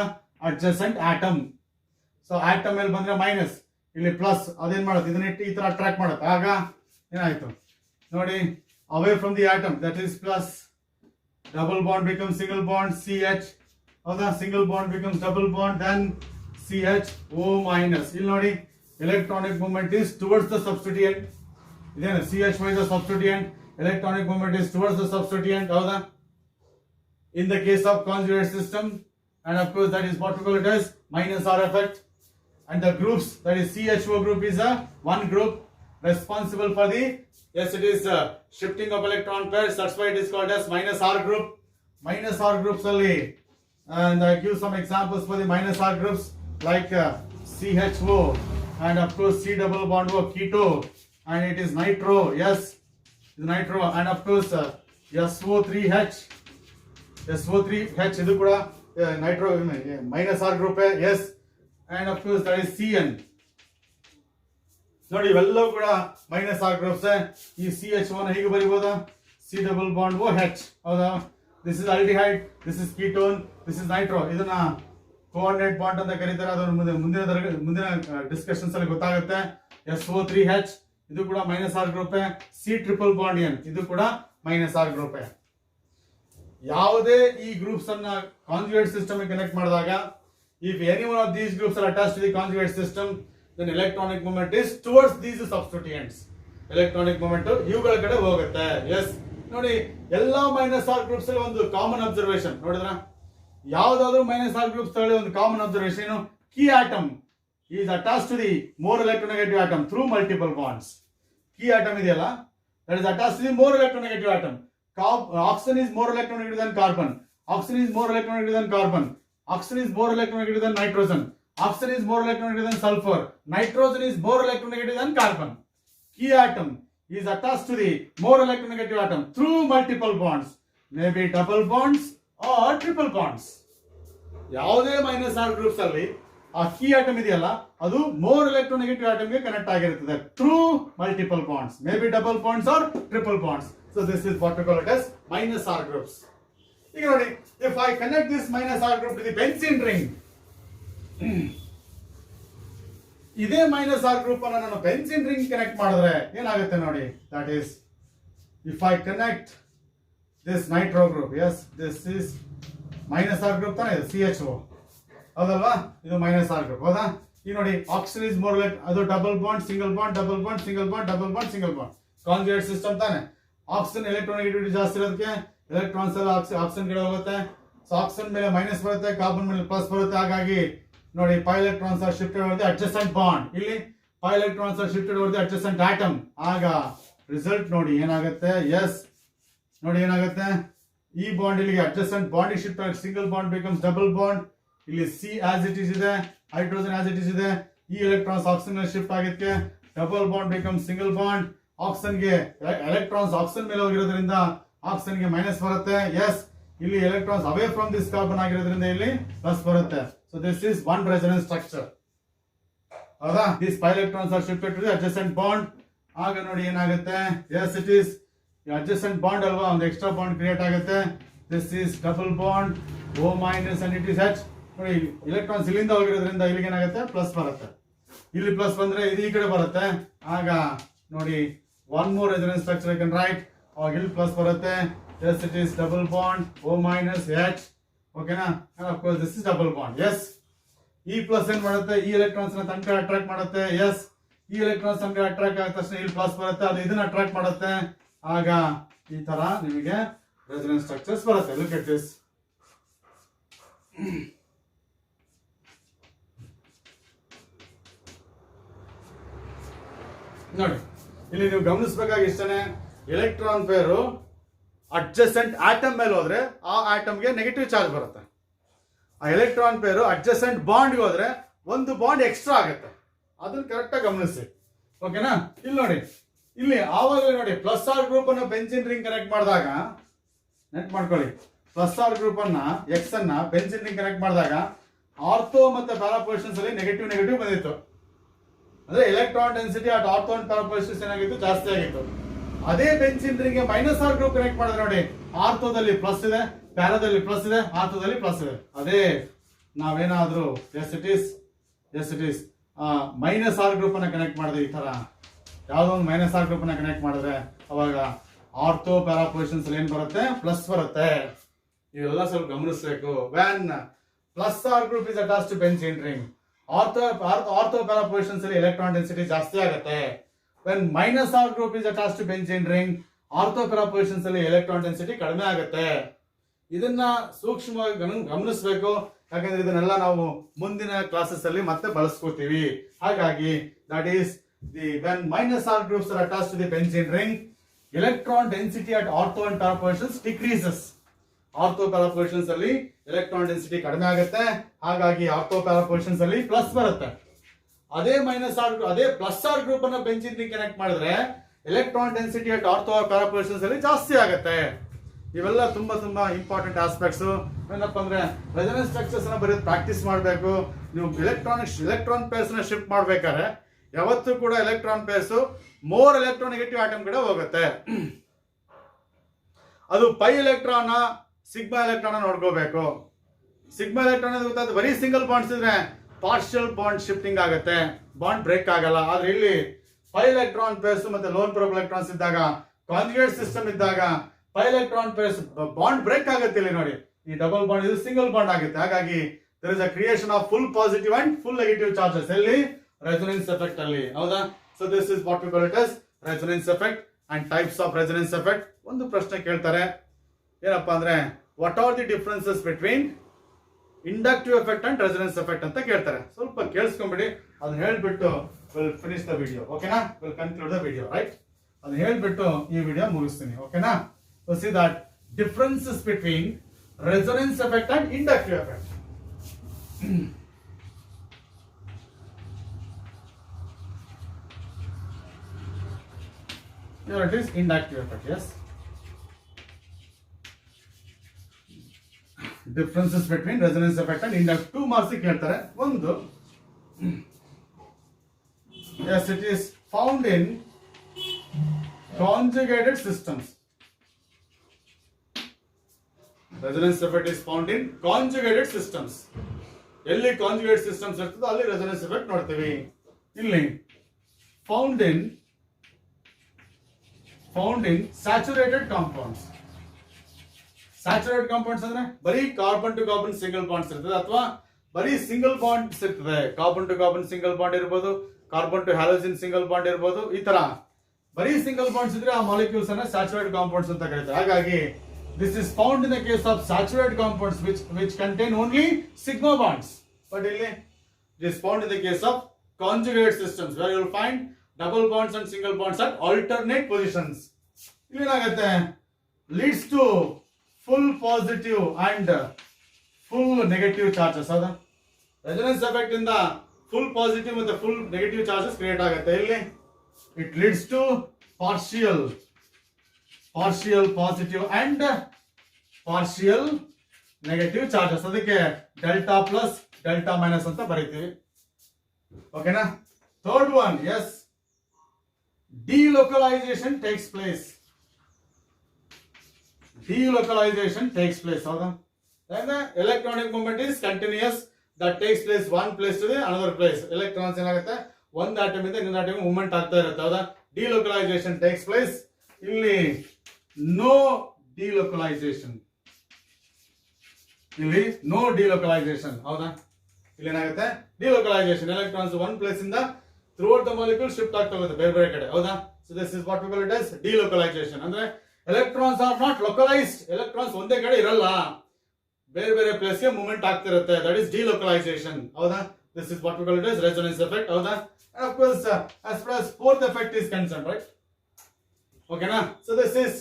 ಅಡ್ಜಸೆಂಟ್ ಆಟಮ್. ಸೊ ಆಟಮ್ ಮೇಲೆ ಬಂದ್ರೆ ಮೈನಸ್, ಇಲ್ಲಿ ಪ್ಲಸ್. ಅದೇನ್ ಮಾಡುತ್ತೆ? ಇದನ್ನ ಇಟ್ಟು ಈ ತರ ಅಟ್ರಾಕ್ಟ್ ಮಾಡುತ್ತೆ. ಆಗ ಏನಾಯ್ತು ನೋಡಿ, away from the atom, that is plus. Double bond becomes single bond CH. ಹೌದಾ? Single bond becomes double bond, then CH O minus. ಇಲ್ಲಿ ನೋಡಿ electronic movement is towards the substituent. ಇದೇನು CH is the substituent, electronic movement is towards the substituent. ಹೌದಾ? in the case of conjugate system, and of course that is what we call it as minus R effect. And the groups, that is CHO group is a one group responsible for the, yes, it is shifting of electron pairs, that's why it is called as minus R group. Minus R groups only, and I give some examples for the minus R groups like CHO, and of course C double bond O, keto, and it is nitro, yes, nitro, and of course SO3H, SO3H ಇದು ಕೂಡ nitro minus R group, yes, and of course that is CN. ನೋಡಿ ಇವೆಲ್ಲವೂ ಕೂಡ minus R groups. ಈ CH1 ಹೀಗೆ ಬರೀಬಹುದಾ, C double bond OH, ಹೌದಾ, this is aldehyde, this is ketone, this is Nitro. ಇದನ್ನ coordinate bond ಅಂತ ಕರೀತಾರೆ. ಅದನ್ನು ಮುಂದಿನ ಡಿಸ್ಕಷನ್ಸ್ ಅಲ್ಲಿ ಗೊತ್ತಾಗುತ್ತೆ. SO3H ಇದು ಕೂಡ minus R group. C triple bond N ಇದು ಕೂಡ ಮೈನಸ್ ಆರ್ ಗ್ರೂಪ್. ಯಾವುದೇ ಈ ಗ್ರೂಪ್ಸ್ ಅನ್ನ ಕಾಂಜುಗೇಟ್ ಸಿಸ್ಟಮ್ ಕನೆಕ್ಟ್ ಮಾಡಿದಾಗ, if any one of these groups are attached to the conjugate system, then electronic movement is towards these substituents. Electronic movement ಇವುಗಳ ಕಡೆ ಹೋಗುತ್ತೆ. S, ನೋಡಿ ಎಲ್ಲಾ ಮೈನಸ್ ಆರ್ ಗ್ರೂಪ್ಸ್ ಅಲ್ಲಿ ಒಂದು ಕಾಮನ್ ಅಬ್ಸರ್ವೇಷನ್ ನೋಡಿದ್ರ, ಯಾವ್ದಾದ್ರು ಮೈನಸ್ ಆರ್ ಗ್ರೂಪ್ಸ್ ಅಲ್ಲಿ ಒಂದು ಕಾಮನ್ ಅಬ್ಸರ್ವೇಷನ್ ಏನು, key atom is attached to the more electronegative atom through multiple bonds. Key atom ಇದೆಯಲ್ಲ, that is attached to the more electronegative atom. Oxygen is more electronegative than carbon. Oxygen is more electronegative than carbon. Oxygen is more electronegative than nitrogen. Oxygen is more electronegative than sulfur. Nitrogen is more electronegative than carbon. Key atom is attached to the more electronegative atom through multiple bonds, maybe double bonds or triple bonds. ಯಾವುದೇ minus R groups ಅಲ್ಲಿ ಆ key atom ಇದೆಯಲ್ಲ, ಅದು more electronegative atom ಗೆ connect ಆಗಿರುತ್ತದೆ through multiple bonds, maybe double bonds or triple bonds. So this is what we call it as minus R groups. ಈಗ ನೋಡಿ, if I connect this minus R group to the benzene ring, ಇದೇ minus R group ಅನ್ನು ನಾನು benzene ring connect ಮಾಡಿದ್ರೆ ಏನಾಗುತ್ತೆ ನೋಡಿ, that is if I connect this nitro group, yes, this is minus R group ತಾನೆ, CHO ಹೌದಲ್ವಾ, ಇದು minus R group ಹೌದಾ. ಈಗ ನೋಡಿ, ಆಕ್ಸಿಜನ್ ಇಸ್ ಮೋರ್ ಅದು double bond single bond double bond single bond double bond single bond conjugate system ತಾನೆ. Oxygen electronegativity ಜಾಸ್ತಿ ಇರೋದಕ್ಕೆ ಎಲೆಕ್ಟ್ರಾನ್ಸ್ ಎಲ್ಲ ಆಕ್ಸಿಜನ್ ಕಡೆ ಹೋಗುತ್ತೆ. ಸೊ ಆಕ್ಸಿಜನ್ ಮೇಲೆ ಮೈನಸ್ ಬರುತ್ತೆ, ಕಾರ್ಬನ್ ಮೇಲೆ ಪ್ಲಸ್ ಬರುತ್ತೆ. ಹಾಗಾಗಿ ನೋಡಿ, pi electrons are shifted over the adjacent bond. ಇಲ್ಲಿ pi electrons are shifted over the adjacent atom. ಆಗ ರಿಸಲ್ಟ್ ನೋಡಿ ಏನಾಗುತ್ತೆ, ಎಸ್ ನೋಡಿ ಏನಾಗುತ್ತೆ, ಈ ಬಾಂಡ್ ಇಲ್ಲಿಗೆ ಅಡ್ಜಸೆಂಟ್ ಬಾಂಡ್ ಶಿಫ್ಟ್ ಆಗಿ single bond becomes double bond. ಇಲ್ಲಿ ಸಿ ಆಸ್ ಇಟ್ ಇಸ್ ಇದೆ, ಹೈಡ್ರೋಜನ್ ಆಸ್ ಇಟ್ ಇಸ್ ಇದೆ. ಈ ಎಲೆಕ್ಟ್ರಾನ್ಸ್ ಆಕ್ಸಿಜನ್ ಮೇಲೆ ಶಿಫ್ಟ್ ಆಗಿದ್ದಕ್ಕೆ double bond become single bond. Oxygen ಗೆ ಎಲೆಕ್ಟ್ರಾನ್ಸ್ ಆಕ್ಸಿಜನ್ ಮೇಲೆ ಹೋಗಿರೋದ್ರಿಂದ ಆಕ್ಸಿಜನ್ ಗೆ ಮೈನಸ್ ಬರುತ್ತೆ. ಎಸ್, ಇಲ್ಲಿ electrons away from this carbon ಆಗಿರೋದ್ರಿಂದ ಇಲ್ಲಿ ಪ್ಲಸ್ ಬರುತ್ತೆ. So this is one resonance structure ಹೌದಾ. This pi electrons are shifted to the adjacent bond. ಆಗ ನೋಡಿ ಏನಾಗುತ್ತೆ, as it is adjacent bond ಅಲ್ವಾ, ಒಂದು ಎಕ್ಸ್ಟ್ರಾ ಬಾಂಡ್ ಕ್ರಿಯೇಟ್ ಆಗುತ್ತೆ. This is double bond O minus and it is H. ನೋಡಿ, electrons ಇಲ್ಲಿಂದ ಹೋಗಿರೋದ್ರಿಂದ ಇಲ್ಲಿಗೆ ಏನಾಗುತ್ತೆ, ಪ್ಲಸ್ ಬರುತ್ತೆ. ಇಲ್ಲಿ ಪ್ಲಸ್ ಬಂದ್ರೆ ಇದು ಈ ಕಡೆ ಬರುತ್ತೆ. ಆಗ ನೋಡಿ, one more resonance structure I can write. ಅವಾಗ ಇಲ್ಲಿ ಪ್ಲಸ್ ಬರುತ್ತೆ. Yes, it is double bond O minus H. ಓಕೆನಾ, and of course this is double bond. Yes, ಈ ಪ್ಲಸ್ ಏನ್ ಮಾಡುತ್ತೆ, ಈ ಎಲೆಕ್ಟ್ರಾನ್ಸ್ ನ ತನಕ ಅಟ್ರಾಕ್ಟ್ ಮಾಡುತ್ತೆ. ಎಸ್, ಈ ಎಲೆಕ್ಟ್ರಾನ್ಸ್ ನಮಗೆ ಅಟ್ರಾಕ್ಟ್ ಆದ ತಕ್ಷಣ ಇಲ್ಲಿ ಪ್ಲಸ್ ಬರುತ್ತೆ, ಅದು ಇದನ್ನ ಅಟ್ರಾಕ್ಟ್ ಮಾಡುತ್ತೆ. ಆಗ ಈ ತರ ನಿಮಗೆ ರೆಸೊನೆನ್ಸ್ ಸ್ಟ್ರಕ್ಚರ್ಸ್ ಬರುತ್ತೆ. Look at this. ನೋಡಿ, ಇಲ್ಲಿ ನೀವು ಗಮನಿಸಬೇಕಾಗಿ ಇಷ್ಟನೇ, ಎಲೆಕ್ಟ್ರಾನ್ ಪೇರು ಅಡ್ಜಸೆಂಟ್ ಆಟಮ್ ಮೇಲೆ ಹೋದ್ರೆ ಆ ಆಟಮ್ಗೆ ನೆಗೆಟಿವ್ ಚಾರ್ಜ್ ಬರುತ್ತೆ. ಆ ಎಲೆಕ್ಟ್ರಾನ್ ಪೇರು ಅಡ್ಜಸೆಂಟ್ ಬಾಂಡ್ಗೆ ಹೋದ್ರೆ ಒಂದು ಬಾಂಡ್ ಎಕ್ಸ್ಟ್ರಾ ಆಗುತ್ತೆ. ಅದನ್ನ ಕರೆಕ್ಟ್ ಆಗಿ ಗಮನಿಸಿ. ಓಕೆನಾ, ಇಲ್ಲಿ ನೋಡಿ, ಇಲ್ಲಿ ಆವಾಗಲೇ ನೋಡಿ, ಪ್ಲಸ್ ಆರ್ ಗ್ರೂಪ್ ಅನ್ನು ಬೆನ್ಸಿನ್ ರಿಂಗ್ ಕನೆಕ್ಟ್ ಮಾಡಿದಾಗ, ನೆಟ್ ಮಾಡ್ಕೊಳ್ಳಿ, ಪ್ಲಸ್ ಆರ್ ಗ್ರೂಪ್ ಅನ್ನ ಎಕ್ಸ್ ಅನ್ನ ಬೆನ್ಸಿನ್ ರಿಂಗ್ ಕನೆಕ್ಟ್ ಮಾಡಿದಾಗ ಆರ್ಥೋ ಮತ್ತೆ ಪ್ಯಾರಾ ಪೊಸಿಷನ್ಸ್ ಅಲ್ಲಿ ನೆಗೆಟಿವ್ ನೆಗೆಟಿವ್ ಬಂದಿತ್ತು. ಅಂದ್ರೆ electron density at ortho and para positions ಏನಾಗಿತ್ತು, ಜಾಸ್ತಿ ಆಗಿತ್ತು. ಅದೇ benzene ring minus R group connect ಮಾಡಿದ್ರೆ ನೋಡಿ, ಆರ್ಥೋದಲ್ಲಿ ಪ್ಲಸ್ ಇದೆ, ಪ್ಯಾರಾದಲ್ಲಿ ಪ್ಲಸ್ ಇದೆ, ಆರ್ಥೋದಲ್ಲಿ ಪ್ಲಸ್ ಇದೆ. ಅದೇ ನಾವೇನಾದ್ರೂ as it is minus R group ಅನ್ನ ಕನೆಕ್ಟ್ ಮಾಡಿದ್ರೆ, ಈ ತರ ಯಾವ್ದೋ ಒಂದು ಮೈನಸ್ ಆರ್ ಗ್ರೂಪ್ ಅನ್ನ ಕನೆಕ್ಟ್ ಮಾಡಿದ್ರೆ ಅವಾಗ ಆರ್ಥೋ ಪ್ಯಾರಾ ಪೊಸಿಷನ್ಸ್ ಅಲ್ಲಿ ಏನ್ ಬರುತ್ತೆ, ಪ್ಲಸ್ ಬರುತ್ತೆ. ಇವೆಲ್ಲ ಸ್ವಲ್ಪ ಗಮನಿಸಬೇಕು. When plus R group is attached to benzene ring, ortho para positions ಅಲ್ಲಿ ಎಲೆಕ್ಟ್ರಾನ್ ಡೆನ್ಸಿಟಿ ಜಾಸ್ತಿ ಆಗುತ್ತೆ. when minus R group is attached to benzene ring, ortho para positions ಅಲ್ಲಿ ಎಲೆಕ್ಟ್ರಾನ್ ಡೆನ್ಸಿಟಿ ಕಡಿಮೆ ಆಗುತ್ತೆ. ಇದನ್ನ ಸೂಕ್ಷ್ಮವಾಗಿ ಗಮನಿಸಬೇಕು, ಯಾಕಂದ್ರೆ ಇದನ್ನೆಲ್ಲ ನಾವು ಮುಂದಿನ ಕ್ಲಾಸಸ್ ಅಲ್ಲಿ ಮತ್ತೆ ಬಳಸ್ಕೋತೀವಿ. ಹಾಗಾಗಿ that is the when minus R groups are attached to the benzene ring, electron density at ortho and para positions decreases. Ortho para positions ಅಲ್ಲಿ ಎಲೆಕ್ಟ್ರಾನ್ ಡೆನ್ಸಿಟಿ ಕಡಿಮೆ ಆಗುತ್ತೆ, ಹಾಗಾಗಿ ಆರ್ಥೋ ಪ್ಯಾರಾ ಪೊಸಿಷನ್ಸ್ ಅಲ್ಲಿ ಪ್ಲಸ್ ಬರುತ್ತೆ. ಅದೇ ಪ್ಲಸ್ ಆರ್ ಗ್ರೂಪ್ ಅನ್ನ benzene ring connect ಮಾಡಿದ್ರೆ electron density at ortho para positions ಅಲ್ಲಿ ಜಾಸ್ತಿ ಆಗುತ್ತೆ. ಇವೆಲ್ಲ ತುಂಬಾ ಇಂಪಾರ್ಟೆಂಟ್ ಆಸ್ಪೆಕ್ಟ್ಸ್. ಏನಪ್ಪ ಅಂದ್ರೆ ರೆಸೊನೆನ್ಸ್ ಸ್ಟ್ರಕ್ಚರ್ಸ್ ನ ಬರೀ ಪ್ರಾಕ್ಟೀಸ್ ಮಾಡಬೇಕು. ನೀವು ಎಲೆಕ್ಟ್ರಾನ್ ಪೇರ್ಸ್ ನ ಶಿಫ್ಟ್ ಮಾಡ್ಬೇಕಾದ್ರೆ ಯಾವತ್ತೂ ಕೂಡ electron pairs more electronegative atom ಕಡೆ ಹೋಗುತ್ತೆ. ಅದು ಪೈ ಎಲೆಕ್ಟ್ರಾನ್ ಸಿಗ್ಮಾ ಎಲೆಕ್ಟ್ರಾನ್ ನೋಡ್ಕೋಬೇಕು. ಸಿಗ್ಮಾ ಎಲೆಕ್ಟ್ರಾನ್ ಗೊತ್ತಾದ ಬರೀ ಸಿಂಗಲ್ ಬಾಂಡ್ಸ್ ಇದ್ರೆ ಪಾರ್ಷಿಯಲ್ ಬಾಂಡ್ ಶಿಫ್ಟಿಂಗ್ ಆಗುತ್ತೆ, ಬಾಂಡ್ ಬ್ರೇಕ್ ಆಗಲ್ಲ. ಆದ್ರೆ ಇಲ್ಲಿ ಪೈ ಎಲೆಕ್ಟ್ರಾನ್ ಪೇರ್ಸ್ ಮತ್ತೆ ಲೋನ್ ಪ್ರೂಫ್ ಎಲೆಕ್ಟ್ರಾನ್ಸ್ ಇದ್ದಾಗ, ಕಾಂಜುಗೇಟ್ ಸಿಸ್ಟಮ್ ಇದ್ದಾಗ pi electron pairs bond break ಆಗುತ್ತೆ. ಇಲ್ಲಿ ನೋಡಿ, ಈ ಡಬಲ್ ಬಾಂಡ್ ಇದು ಸಿಂಗಲ್ ಬಾಂಡ್ ಆಗುತ್ತೆ. ಹಾಗಾಗಿ there is a creation of full positive and full negative charges ಎಲ್ಲಿ ರೆಸೊನೆನ್ಸ್ ಎಫೆಕ್ಟ್ ಅಲ್ಲಿ. ಹೌದಾ? So this is what we call it as resonance effect and types of resonance effect. ಒಂದು ಪ್ರಶ್ನೆ ಕೇಳ್ತಾರೆ, ಏನಪ್ಪಾ ಅಂದ್ರೆ what are the differences between inductive effect and resonance effect ಅಂತ ಕೇಳ್ತಾರೆ. ಸ್ವಲ್ಪ ಕೇಳಿಸ್ಕೊಂಡ್ಬಿಡಿ, ಅದನ್ನ ಹೇಳ್ಬಿಟ್ಟು ವಿಲ್ ಫಿನಿಶ್ ದ ವಿಡಿಯೋ. ಓಕೆನಾ? Will conclude the video, right? ಅದನ್ನ ಹೇಳ್ಬಿಟ್ಟು ಈ ವಿಡಿಯೋ ಮುಗಿಸ್ತೀನಿ. ಓಕೆನಾ? So see that differences between resonance effect and inductive effect. Here it is inductive effect. Yes. Differences between resonance effect and inductive. 2 marks ಕೇಳ್ತಾರೆ. ಒಂದು, yes, it is found in conjugated systems. Resonance effect is found in conjugated systems. ಎಲ್ಲಿ conjugate systems ಇರ್ತದೋ ಅಲ್ಲಿ resonance effect ನೋಡ್ತೀವಿ. ಇಲ್ಲಿ found in saturated compounds. Saturated compounds ಅಂದ್ರೆ ಬರೀ carbon to carbon single bonds ಇರ್ತದೆ, ಅಥವಾ ಬರೀ ಸಿಂಗಲ್ ಬಾಂಡ್ಸ್ ಇರ್ತದೆ. Carbon to carbon single bond ಇರ್ಬೋದು, carbon to halogen single bond ಇರ್ಬೋದು. ಈ ತರ ಬರೀ ಸಿಂಗಲ್ ಬಾಂಡ್ಸ್ ಇದ್ರೆ ಆ ಮಾಲಿಕ್ಯೂಲ್ಸ್ ಅನ್ನ ಸ್ಯಾಚುರೇಟೆಡ್ ಕಾಂಪೌಂಡ್ಸ್ ಅಂತ ಕರೀತಾರೆ. ಹಾಗಾಗಿ this is found in the case of saturated compounds which contain only sigma bonds. But ಇಲ್ಲಿ it is found in the case of conjugate systems where you will find double bonds and single bonds at alternate positions. ಇಲ್ಲಿ ಏನಾಗುತ್ತೆ, leads to full positive and full negative charges. ಹೌದಾ? Resonance effect ಇಂದ full positive ಮತ್ತೆ full negative charges create ಆಗುತ್ತೆ. ಇಲ್ಲಿ it leads to partial positive and partial negative charges. ಅದಕ್ಕೆ delta plus delta minus ಅಂತ ಬರೀತೀವಿ. ಓಕೆನಾ? Third one, yes, delocalization takes place. ಹೌದಾ? And the electronic movement is continuous, that takes place one place to the another place. Electrons ಏನಾಗುತ್ತೆ, ಒಂದು atom ಇಂದ ಇನ್ನೊಂದು atom movement ಆಗ್ತಾ ಇರುತ್ತೆ. ಹೌದಾ? delocalization takes place. ಇಲ್ಲಿ no delocalization. ಹೌದಾ? ಇಲ್ಲಿ ಏನಾಗುತ್ತೆ, delocalization, electrons one place ಇಂದ throughout the molecule shift ಆಗ್ತಾ ಹೋಗುತ್ತೆ ಬೇರೆ ಬೇರೆ ಕಡೆ. ಹೌದಾ? So this is what we call it as delocalization. ಅಂದ್ರೆ electrons are not localized. electrons ಒಂದೇ ಕಡೆ ಇರಲ್ಲ, ಬೇರೆ ಬೇರೆ ಪ್ಲೇಸ್ ಗೆ ಮೂವ್ಮೆಂಟ್ ಆಗ್ತಿರುತ್ತೆ. that is delocalization. ಹೌದಾ? This is what we call it as resonance effect. ಹೌದಾ? And of course as far as fourth effect is concerned, right? Okay na? So this is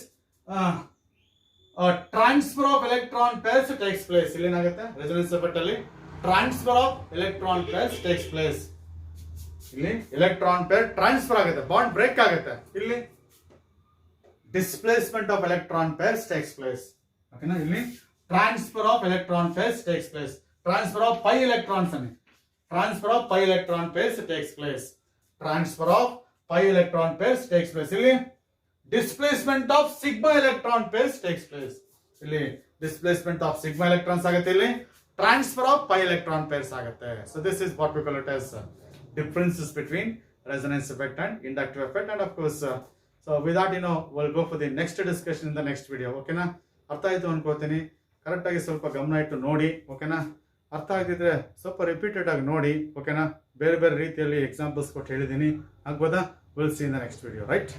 transfer of electron pairs takes place. ಇಲ್ಲಿ ಏನಾಗುತ್ತೆ, resonance effect ಅಲ್ಲಿ transfer of electron pairs takes place. ಇಲ್ಲಿ electron pair transfer ಆಗುತ್ತೆ, bond break ಆಗುತ್ತೆ. ಇಲ್ಲಿ displacement of electron pairs takes place. ಓಕೆನಾ? ಇಲ್ಲಿ transfer of electron pairs takes place. Transfer of pi electrons ಅನ್ನಿ, transfer of pi electron pairs takes place. Transfer of pi electron pairs takes place. ಇಲ್ಲಿ displacement of sigma electron pairs takes place. ಇಲ್ಲಿ displacement of sigma electrons ಆಗುತ್ತೆ, ಇಲ್ಲಿ transfer of pi electron pairs ಆಗುತ್ತೆ. So this is what we call it as differences between resonance effect and inductive effect. And of course so with that we'll go for the next discussion in the next video. ಓಕೆನಾ? ಅರ್ಥ ಆಯ್ತು ಅನ್ಕೋತೀನಿ. Correct ಆಗಿ ಸ್ವಲ್ಪ ಗಮನ ಇಟ್ಟು ನೋಡಿ. ಓಕೆನಾ? ಅರ್ಥ ಆಗಿದ್ರೆ ಸ್ವಲ್ಪ ರಿಪೀಟೆಡ್ ಆಗಿ ನೋಡಿ. ಓಕೆನಾ? ಬೇರೆ ಬೇರೆ ರೀತಿಯಲ್ಲಿ ಎಕ್ಸಾಂಪಲ್ಸ್ ಕೊಟ್ಟು ಹೇಳಿದ್ದೀನಿ. ಆಗ್ಬೋದಾ? Will see in the next video, right?